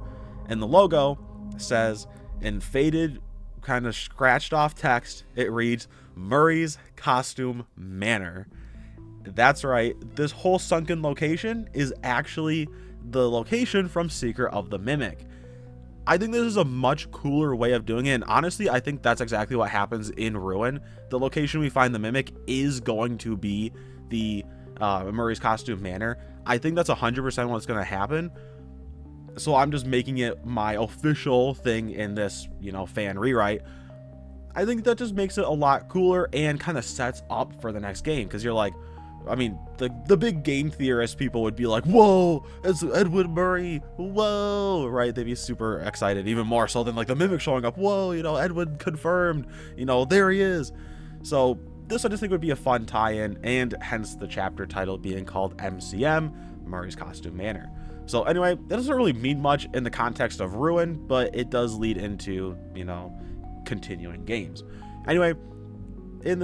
[SPEAKER 1] and the logo says in faded, kind of scratched off text, it reads Murray's Costume Manor. That's right, this whole sunken location is actually the location from Secret of the Mimic. I think this is a much cooler way of doing it, and honestly, I think that's exactly what happens in Ruin. The location we find the Mimic is going to be the Murray's Costume Manor. I think that's 100% what's going to happen. So I'm just making it my official thing in this, you know, fan rewrite. I think that just makes it a lot cooler and kind of sets up for the next game, because you're like, I mean, the big game theorist people would be like, whoa, it's Edward Murray, whoa, right? They'd be super excited, even more so than like the Mimic showing up. Whoa, you know, Edward confirmed, you know, there he is. So this I just think would be a fun tie-in, and hence the chapter title being called MCM, Murray's Costume Manor. So anyway, that doesn't really mean much in the context of Ruin, but it does lead into, you know, continuing games. Anyway,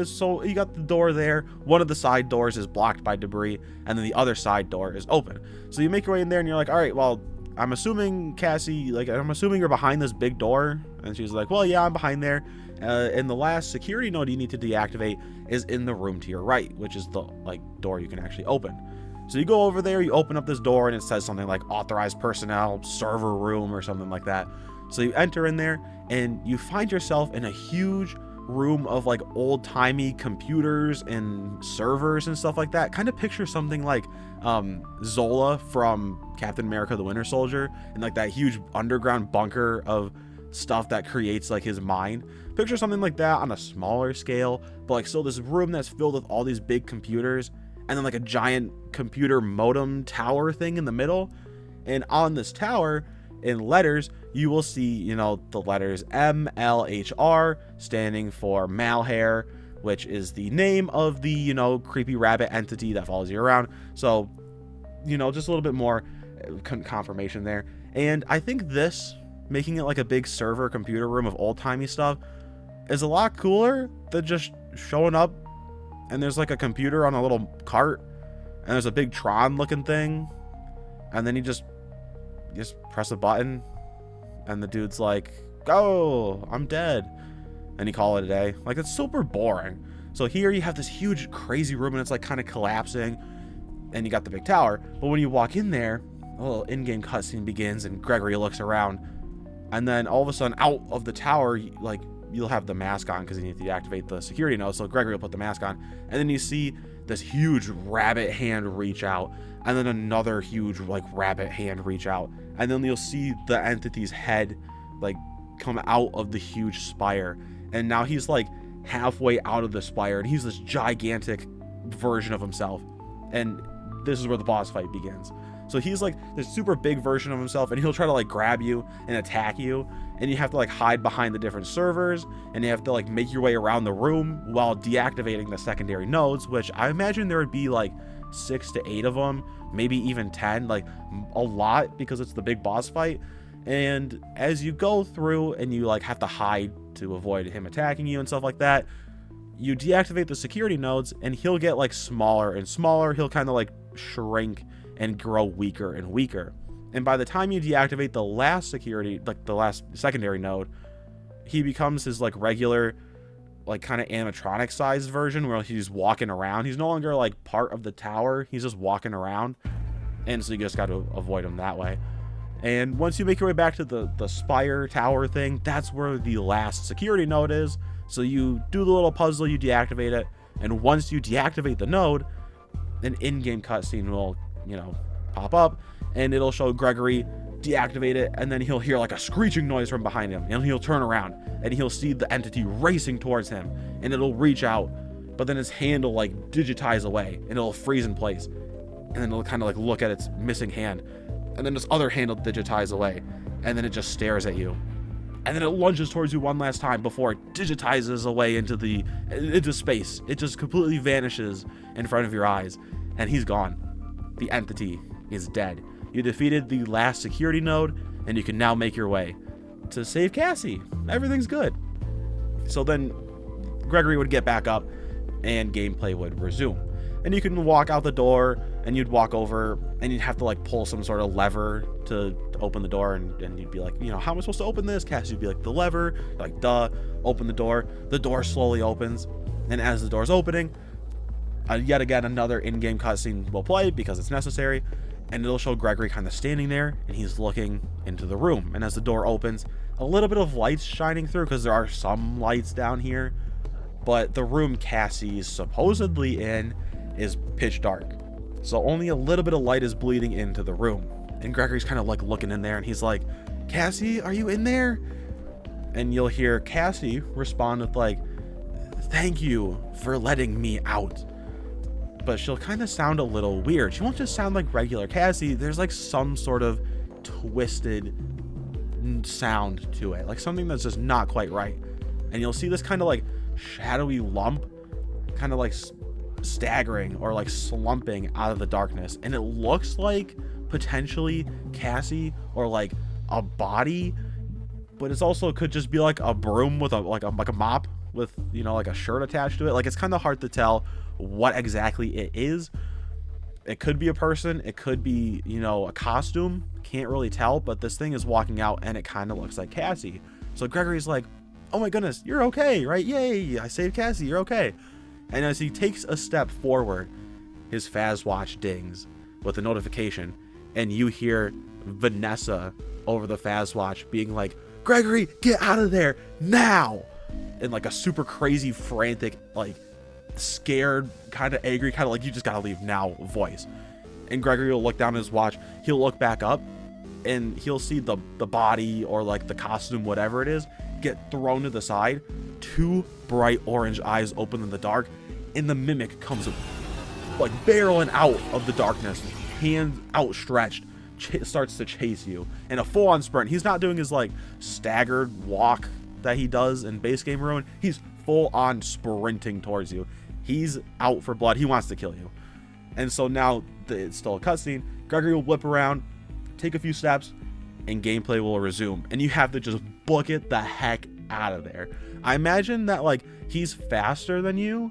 [SPEAKER 1] so you got the door there. One of the side doors is blocked by debris, and then the other side door is open. So you make your way in there, and you're like, all right, well, I'm assuming, Cassie, like, I'm assuming you're behind this big door. And she's like, well, yeah, I'm behind there. And the last security node you need to deactivate is in the room to your right, which is the, like, door you can actually open. So you go over there, you open up this door, and it says something like authorized personnel, server room, or something like that. So you enter in there, and you find yourself in a huge room of, like, old-timey computers and servers and stuff like that. Kind of picture something like Zola from Captain America the Winter Soldier, and like that huge underground bunker of stuff that creates like his mind. Picture something like that on a smaller scale, but like still this room that's filled with all these big computers, and then like a giant computer modem tower thing in the middle. And on this tower, in letters, you will see, you know, the letters MLHR, standing for Malhair, which is the name of the, you know, creepy rabbit entity that follows you around. So, you know, just a little bit more confirmation there. And I think this, making it like a big server computer room of old-timey stuff, is a lot cooler than just showing up and there's like a computer on a little cart, and there's a big Tron looking thing, and then you just press a button, and the dude's like, go, I'm dead, and you call it a day. Like, it's super boring. So here you have this huge crazy room, and it's like kind of collapsing, and you got the big tower. But when you walk in there, a little in-game cutscene begins, and Gregory looks around, and then all of a sudden out of the tower, like, you'll have the mask on because you need to deactivate the security node. So Gregory will put the mask on, and then you see this huge rabbit hand reach out, and then another huge like rabbit hand reach out, and then you'll see the entity's head like come out of the huge spire, and now he's like halfway out of the spire, and he's this gigantic version of himself, and this is where the boss fight begins. So he's like this super big version of himself, and he'll try to like grab you and attack you, and you have to like hide behind the different servers, and you have to like make your way around the room while deactivating the secondary nodes, which I imagine there would be like 6 to 8 of them, maybe even 10, like a lot, because it's the big boss fight. And as you go through and you like have to hide to avoid him attacking you and stuff like that, you deactivate the security nodes, and he'll get like smaller and smaller. He'll kind of like shrink and grow weaker and weaker. And by the time you deactivate the last security, like the last secondary node, he becomes his like regular, like kind of animatronic sized version where he's walking around. He's no longer like part of the tower. He's just walking around. And so you just got to avoid him that way. And once you make your way back to the spire tower thing, that's where the last security node is. So you do the little puzzle, you deactivate it. And once you deactivate the node, an in-game cutscene will, you know, pop up, and it'll show Gregory deactivate it, and then he'll hear like a screeching noise from behind him, and he'll turn around and he'll see the entity racing towards him, and it'll reach out, but then his hand will like digitize away, and it'll freeze in place, and then it'll kind of like look at its missing hand, and then this other hand will digitize away, and then it just stares at you, and then it lunges towards you one last time before it digitizes away into space. It just completely vanishes in front of your eyes, and he's gone. The entity is dead. You defeated the last security node, and you can now make your way to save Cassie. Everything's good. So then Gregory would get back up, and gameplay would resume. And you can walk out the door, and you'd walk over, and you'd have to like pull some sort of lever to open the door, and you'd be like, you know, how am I supposed to open this? Cassie would be like, the lever. You're like, duh. Open the door. The door slowly opens, and as the door's opening, yet again another in-game cutscene will play because it's necessary, and it'll show Gregory kind of standing there, and he's looking into the room. And as the door opens, a little bit of lights shining through, because there are some lights down here, but the room Cassie's supposedly in is pitch dark, so only a little bit of light is bleeding into the room. And Gregory's kind of like looking in there, and he's like, Cassie, are you in there? And you'll hear Cassie respond with like, thank you for letting me out. But she'll kind of sound a little weird. She won't just sound like regular Cassie. There's like some sort of twisted sound to it, like something that's just not quite right. And you'll see this kind of like shadowy lump kind of like staggering or like slumping out of the darkness, and it looks like potentially Cassie or like a body, but it's also could just be like a broom with a mop with, you know, like a shirt attached to it. Like, it's kind of hard to tell what exactly it is. It could be a person, it could be, you know, a costume, can't really tell, but this thing is walking out and it kind of looks like Cassie. So Gregory's like, oh my goodness, you're okay, right? Yay, I saved Cassie, you're okay. And as he takes a step forward, his Fazwatch dings with a notification, and you hear Vanessa over the Fazwatch being like, Gregory, get out of there now, in like a super crazy, frantic, like scared, kind of angry, kind of like, you just gotta leave now voice. And Gregory will look down at his watch, he'll look back up, and he'll see the body or like the costume, whatever it is, get thrown to the side. 2 bright orange eyes open in the dark, and the mimic comes like barreling out of the darkness, hand outstretched, starts to chase you in a full-on sprint. He's not doing his like staggered walk that he does in base game Ruin. He's full-on sprinting towards you. He's out for blood. He wants to kill you. And so now it's still a cutscene. Gregory will whip around, take a few steps, and gameplay will resume, and you have to just book it the heck out of there. I imagine that like he's faster than you,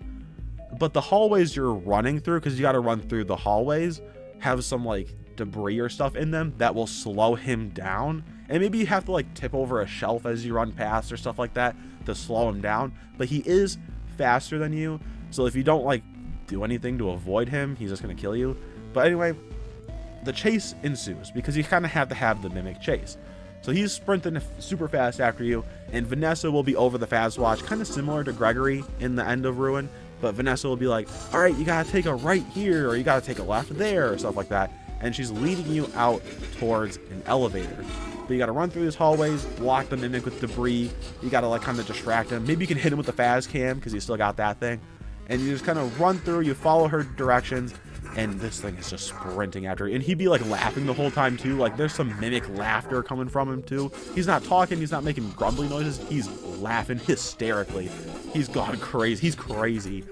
[SPEAKER 1] but the hallways you're running through, because you got to run through the hallways, have some like debris or stuff in them that will slow him down, and maybe you have to like tip over a shelf as you run past or stuff like that to slow him down. But he is faster than you, so if you don't like do anything to avoid him, he's just gonna kill you. But anyway, the chase ensues because you kind of have to have the mimic chase. So he's sprinting super fast after you, and Vanessa will be over the Fazwatch, kind of similar to Gregory in the end of Ruin, but Vanessa will be like, all right, you gotta take a right here, or you gotta take a left there, or stuff like that, and she's leading you out towards an elevator. But you gotta run through these hallways, block the mimic with debris, you gotta like kind of distract him, maybe you can hit him with the Faz cam, because you still got that thing, and you just kind of run through, you follow her directions, and this thing is just sprinting after you. And he'd be like laughing the whole time too. Like there's some mimic laughter coming from him too. He's not talking, he's not making grumbly noises, he's laughing hysterically. He's gone crazy, he's crazy.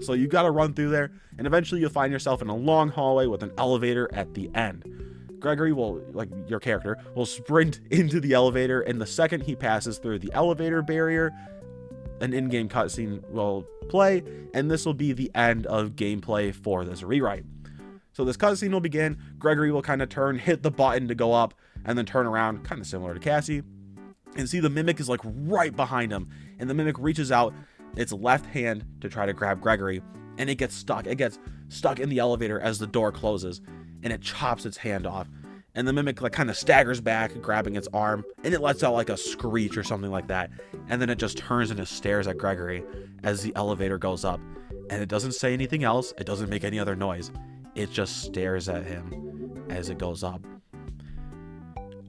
[SPEAKER 1] So you gotta run through there, and eventually you'll find yourself in a long hallway with an elevator at the end. Gregory will, like your character, will sprint into the elevator, and the second he passes through the elevator barrier, an in-game cutscene will play, and this will be the end of gameplay for this rewrite. So this cutscene will begin. Gregory will kind of turn, hit the button to go up, and then turn around, kind of similar to Cassie, and see the mimic is like right behind him, and the mimic reaches out its left hand to try to grab Gregory, and it gets stuck. It gets stuck in the elevator as the door closes, and it chops its hand off. And the mimic like kind of staggers back, grabbing its arm, and it lets out like a screech or something like that. And then it just turns and just stares at Gregory as the elevator goes up. And it doesn't say anything else. It doesn't make any other noise. It just stares at him as it goes up.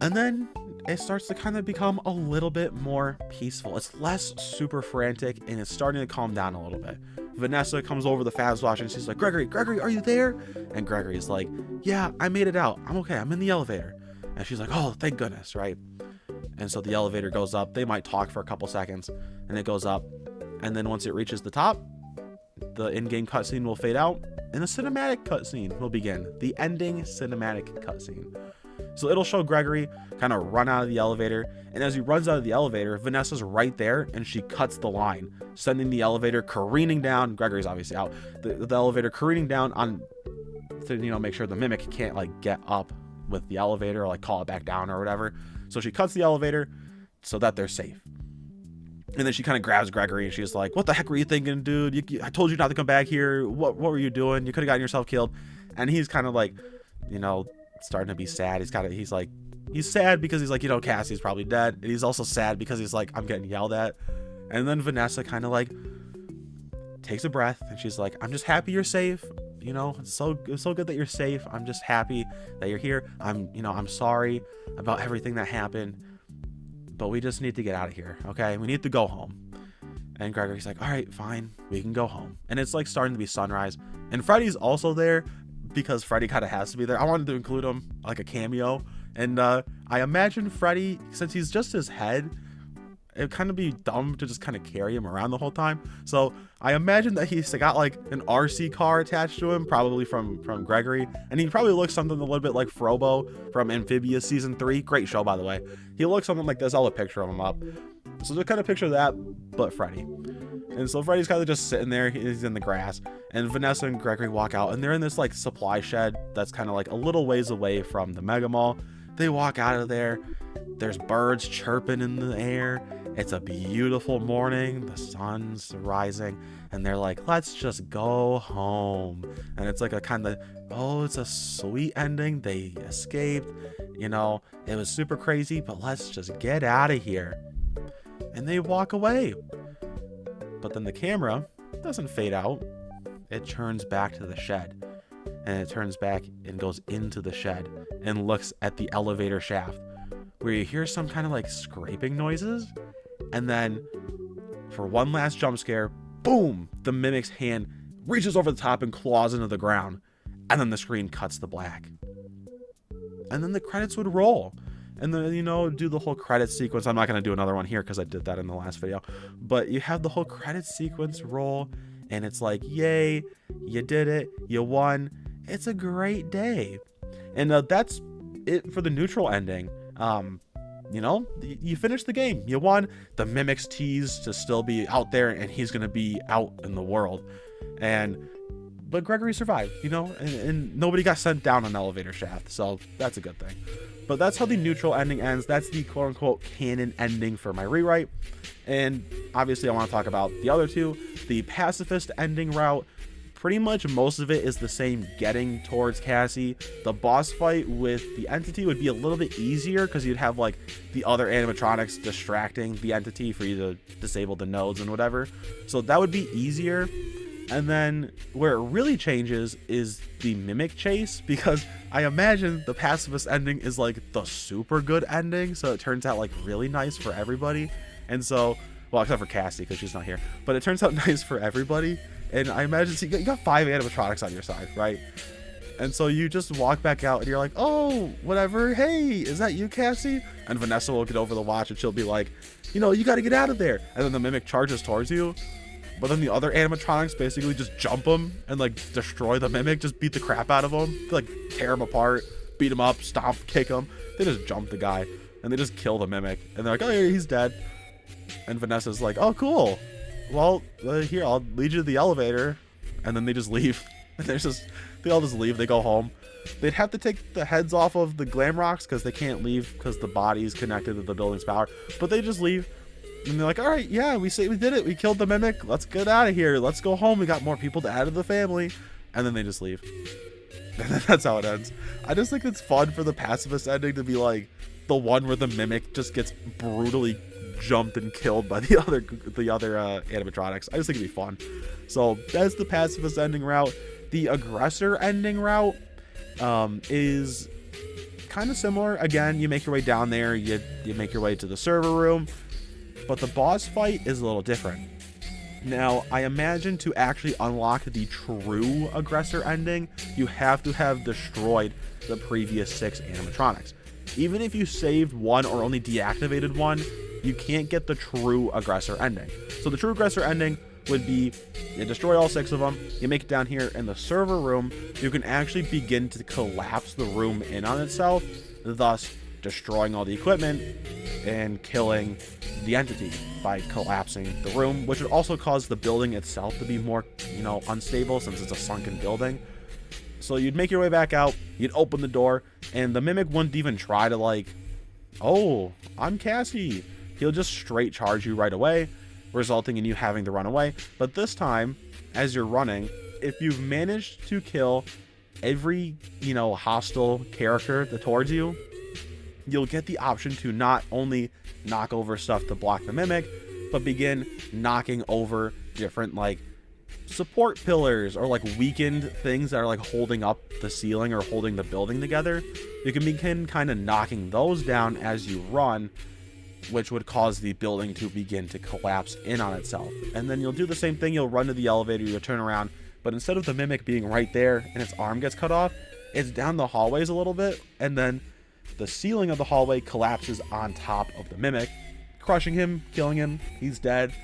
[SPEAKER 1] And then it starts to kind of become a little bit more peaceful. It's less super frantic, and it's starting to calm down a little bit. Vanessa comes over the Fazwatch and she's like, Gregory, are you there? And Gregory's like, yeah, I made it out. I'm okay. I'm in the elevator. And she's like, oh, thank goodness, right? And so the elevator goes up. They might talk for a couple seconds, and it goes up. And then once it reaches the top, the in-game cutscene will fade out, and a cinematic cutscene will begin. The ending cinematic cutscene. So it'll show Gregory kind of run out of the elevator, and as he runs out of the elevator, Vanessa's right there, and she cuts the line, sending the elevator careening down. Gregory's obviously out. The elevator careening down on to, you know, make sure the mimic can't like get up with the elevator or like call it back down or whatever. So she cuts the elevator so that they're safe. And then she kind of grabs Gregory and she's like, what the heck were you thinking, dude? I told you not to come back here. What were you doing? You could have gotten yourself killed. And he's kind of like, you know, starting to be sad. He's sad because he's like, you know, Cassie's probably dead. And he's also sad because he's like, I'm getting yelled at. And then Vanessa kind of like takes a breath and she's like, I'm just happy you're safe. You know, it's so good that you're safe. I'm just happy that you're here. I'm sorry about everything that happened, but we just need to get out of here. Okay. We need to go home. And Gregory's like, all right, fine. We can go home. And it's like starting to be sunrise, and Freddy's also there because Freddy kind of has to be there. I wanted to include him like a cameo. And I imagine Freddy, since he's just his head, it'd kind of be dumb to just kind of carry him around the whole time. So I imagine that he's got like an RC car attached to him, probably from Gregory, and he probably looks something a little bit like Frobo from Amphibious season 3. Great show, by the way. He looks something like this. I'll have a picture of him up. So just kind of picture that, but Freddy. And so Freddy's kind of just sitting there. He's in the grass, and Vanessa and Gregory walk out, and they're in this like supply shed that's kind of like a little ways away from the Mega Mall. They walk out of there. There's birds chirping in the air. It's a beautiful morning. The sun's rising, and they're like, let's just go home. And it's like a kind of, oh, it's a sweet ending. They escaped. You know, it was super crazy, but let's just get out of here. And they walk away. But then the camera doesn't fade out. It turns back to the shed. And it turns back and goes into the shed and looks at the elevator shaft, where you hear some kind of like scraping noises. And then for one last jump scare, boom, the mimic's hand reaches over the top and claws into the ground. And then the screen cuts to black. And then the credits would roll. And then, you know, do the whole credit sequence. I'm not going to do another one here because I did that in the last video. But you have the whole credit sequence roll. And it's like, yay, you did it. You won. It's a great day. And that's it for the neutral ending. You know, you finished the game. You won. The mimics tease to still be out there, and he's going to be out in the world. But Gregory survived, you know, and nobody got sent down an elevator shaft. So that's a good thing. But that's how the neutral ending ends. That's the quote-unquote canon ending for my rewrite. And obviously I want to talk about the other two. The pacifist ending route, pretty much most of it is the same, getting towards Cassie. The boss fight with the entity would be a little bit easier because you'd have like the other animatronics distracting the entity for you to disable the nodes and whatever. So that would be easier. And then where it really changes is the mimic chase, because I imagine the pacifist ending is like the super good ending, so it turns out like really nice for everybody. And so, well, except for Cassie because she's not here, but it turns out nice for everybody. And I imagine, so you got 5 animatronics on your side, right? And so you just walk back out and you're like, oh, whatever, hey, is that you, Cassie? And Vanessa will get over the watch and she'll be like, you know, you got to get out of there. And then the mimic charges towards you. But then the other animatronics basically just jump him and like destroy the mimic, just beat the crap out of him, like tear him apart, beat him up, stomp, kick him. They just jump the guy and they just kill the mimic. And they're like, oh, yeah, he's dead. And Vanessa's like, oh, cool. Well, here, I'll lead you to the elevator. And then they just leave. And they all just leave. They go home. They'd have to take the heads off of the glam rocks because they can't leave because the body's connected to the building's power. But they just leave. And they're like, all right, yeah, we did it. We killed the mimic. Let's get out of here. Let's go home. We got more people to add to the family. And then they just leave. And that's how it ends. I just think it's fun for the pacifist ending to be like the one where the mimic just gets brutally jumped and killed by the other animatronics. I just think it'd be fun. So that's the pacifist ending route. The aggressor ending route is kind of similar. Again, you make your way down there. You make your way to the server room. But the boss fight is a little different. Now, I imagine to actually unlock the true aggressor ending, you have to have destroyed the previous 6 animatronics. Even if you saved one or only deactivated one, you can't get the true aggressor ending. So the true aggressor ending would be you destroy all 6 of them, you make it down here in the server room, you can actually begin to collapse the room in on itself, thus destroying all the equipment and killing the entity by collapsing the room, which would also cause the building itself to be more, you know, unstable since it's a sunken building. So you'd make your way back out, you'd open the door, and the mimic wouldn't even try to like, oh, I'm Cassie. He'll just straight charge you right away, resulting in you having to run away. But this time, as you're running, if you've managed to kill every, you know, hostile character towards you, you'll get the option to not only knock over stuff to block the mimic, but begin knocking over different like support pillars or like weakened things that are like holding up the ceiling or holding the building together. You can begin kind of knocking those down as you run, which would cause the building to begin to collapse in on itself. And then you'll do the same thing. You'll run to the elevator, you'll turn around, but instead of the mimic being right there and its arm gets cut off, it's down the hallways a little bit, and then the ceiling of the hallway collapses on top of the mimic, crushing him, killing him. He's dead.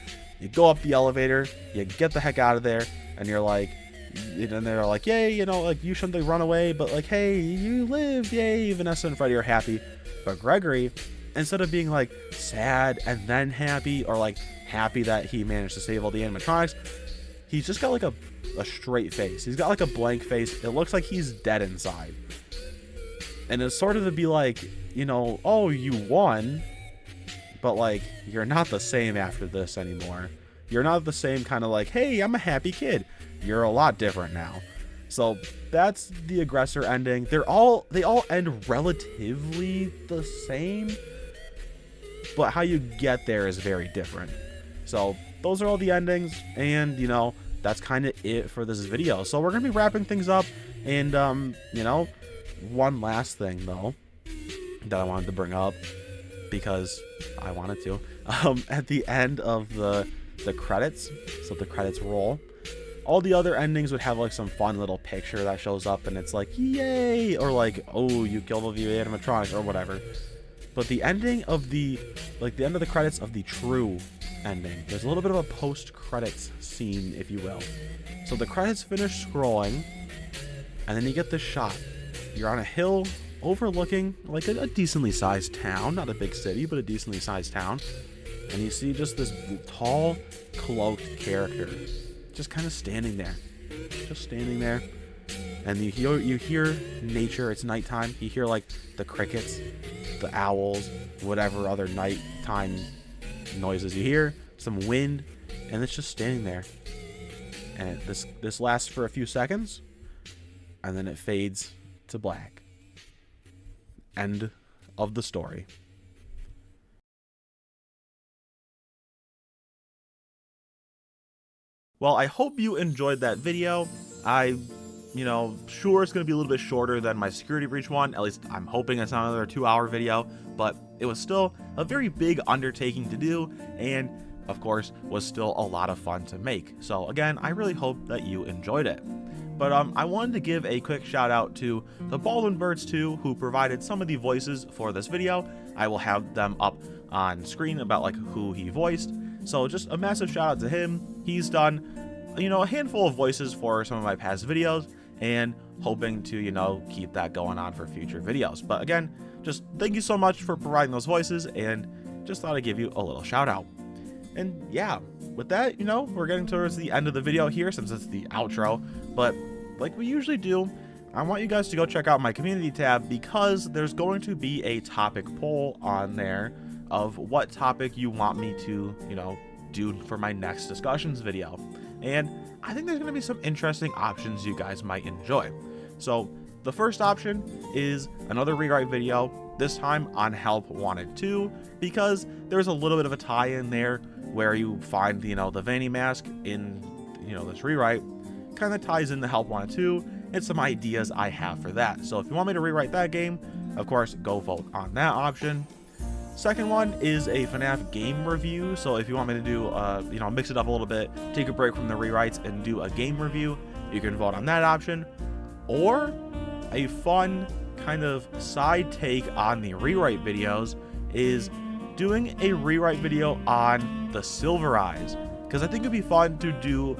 [SPEAKER 1] You go up the elevator, you get the heck out of there, and you're like, and they're like, yay, you know, like, you shouldn't run away, but like, hey, you lived, yay. Vanessa and Freddy are happy. But Gregory, instead of being like sad and then happy, or like happy that he managed to save all the animatronics, he's just got like a straight face. He's got like a blank face. It looks like he's dead inside. And it's sort of to be like, you know, oh, you won, but like, you're not the same after this anymore. You're not the same kind of like, hey, I'm a happy kid. You're a lot different now. So that's the aggressor ending. They all end relatively the same, but how you get there is very different. So those are all the endings, and you know, that's kind of it for this video. So we're gonna be wrapping things up, and you know, one last thing though that I wanted to bring up, because I wanted to, at the end of the credits, so the credits roll, all the other endings would have like some fun little picture that shows up, and it's like, yay, or like, oh, you killed all the animatronics or whatever. But the ending of the end of the credits of the true ending, there's a little bit of a post-credits scene, if you will. So the credits finish scrolling, and then you get this shot. You're on a hill overlooking like a decently sized town, not a big city, but a decently sized town, and you see just this tall, cloaked character just kind of standing there, and you hear nature. It's nighttime. You hear like the crickets, the owls, whatever other nighttime noises you hear, some wind, and it's just standing there. And this lasts for a few seconds, and then it fades to black. End of the story. Well, I hope you enjoyed that video. Sure, it's going to be a little bit shorter than my security breach one. At least I'm hoping it's not another 2-hour video, but it was still a very big undertaking to do, and of course was still a lot of fun to make. So again, I really hope that you enjoyed it. But I wanted to give a quick shout out to the Baldwin Birds 2, who provided some of the voices for this video. I will have them up on screen about like who he voiced. So just a massive shout out to him. He's done, you know, a handful of voices for some of my past videos, and hoping to, you know, keep that going on for future videos. But again, just thank you so much for providing those voices, and just thought I'd give you a little shout out. And yeah, with that, you know, we're getting towards the end of the video here, since it's the outro. But like we usually do, I want you guys to go check out my community tab, because there's going to be a topic poll on there of what topic you want me to, you know, do for my next discussions video. And I think there's going to be some interesting options you guys might enjoy. So the first option is another rewrite video, this time on Help Wanted 2, because there's a little bit of a tie-in there where you find, you know, the Vanny mask in, you know, this rewrite, kind of ties in the Help Wanted 2 and some ideas I have for that. So if you want me to rewrite that game, of course, go vote on that option. Second one is a FNAF game review. So if you want me to do, you know, mix it up a little bit, take a break from the rewrites and do a game review, you can vote on that option. Or a fun kind of side take on the rewrite videos is doing a rewrite video on the Silver Eyes, because I think it'd be fun to do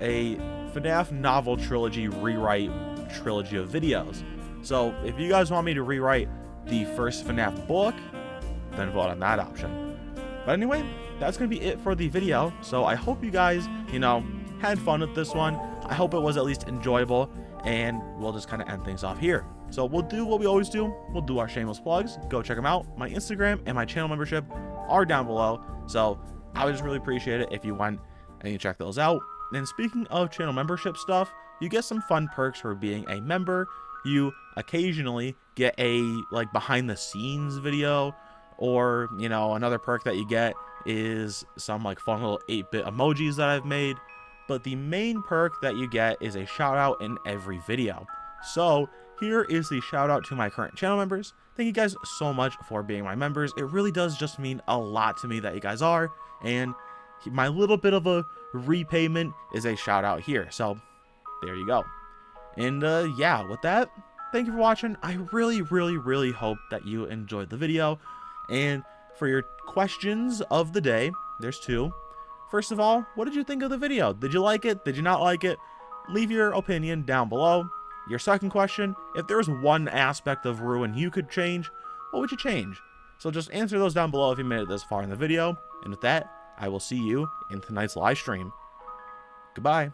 [SPEAKER 1] a FNAF novel trilogy rewrite trilogy of videos. So if you guys want me to rewrite the first FNAF book, then vote on that option. But anyway, that's gonna be it for the video. So I hope you guys, you know, had fun with this one. I hope it was at least enjoyable, and we'll just kind of end things off here. So we'll do what we always do. We'll do our shameless plugs. Go check them out. My Instagram and my channel membership are down below. So I would just really appreciate it if you went and you check those out. And speaking of channel membership stuff, you get some fun perks for being a member. You occasionally get a like behind the scenes video, or, you know, another perk that you get is some like fun little 8-bit emojis that I've made. But the main perk that you get is a shout out in every video. So here is the shout out to my current channel members. Thank you guys so much for being my members. It really does just mean a lot to me that you guys are, and my little bit of a repayment is a shout out here. So there you go. And yeah, with that, thank you for watching. I really hope that you enjoyed the video, and for your questions of the day. There's 2. First of all, what did you think of the video? Did you like it? Did you not like it? Leave your opinion down below. Your second question, if there was one aspect of Ruin you could change, what would you change? So just answer those down below if you made it this far in the video. And with that, I will see you in tonight's live stream. Goodbye.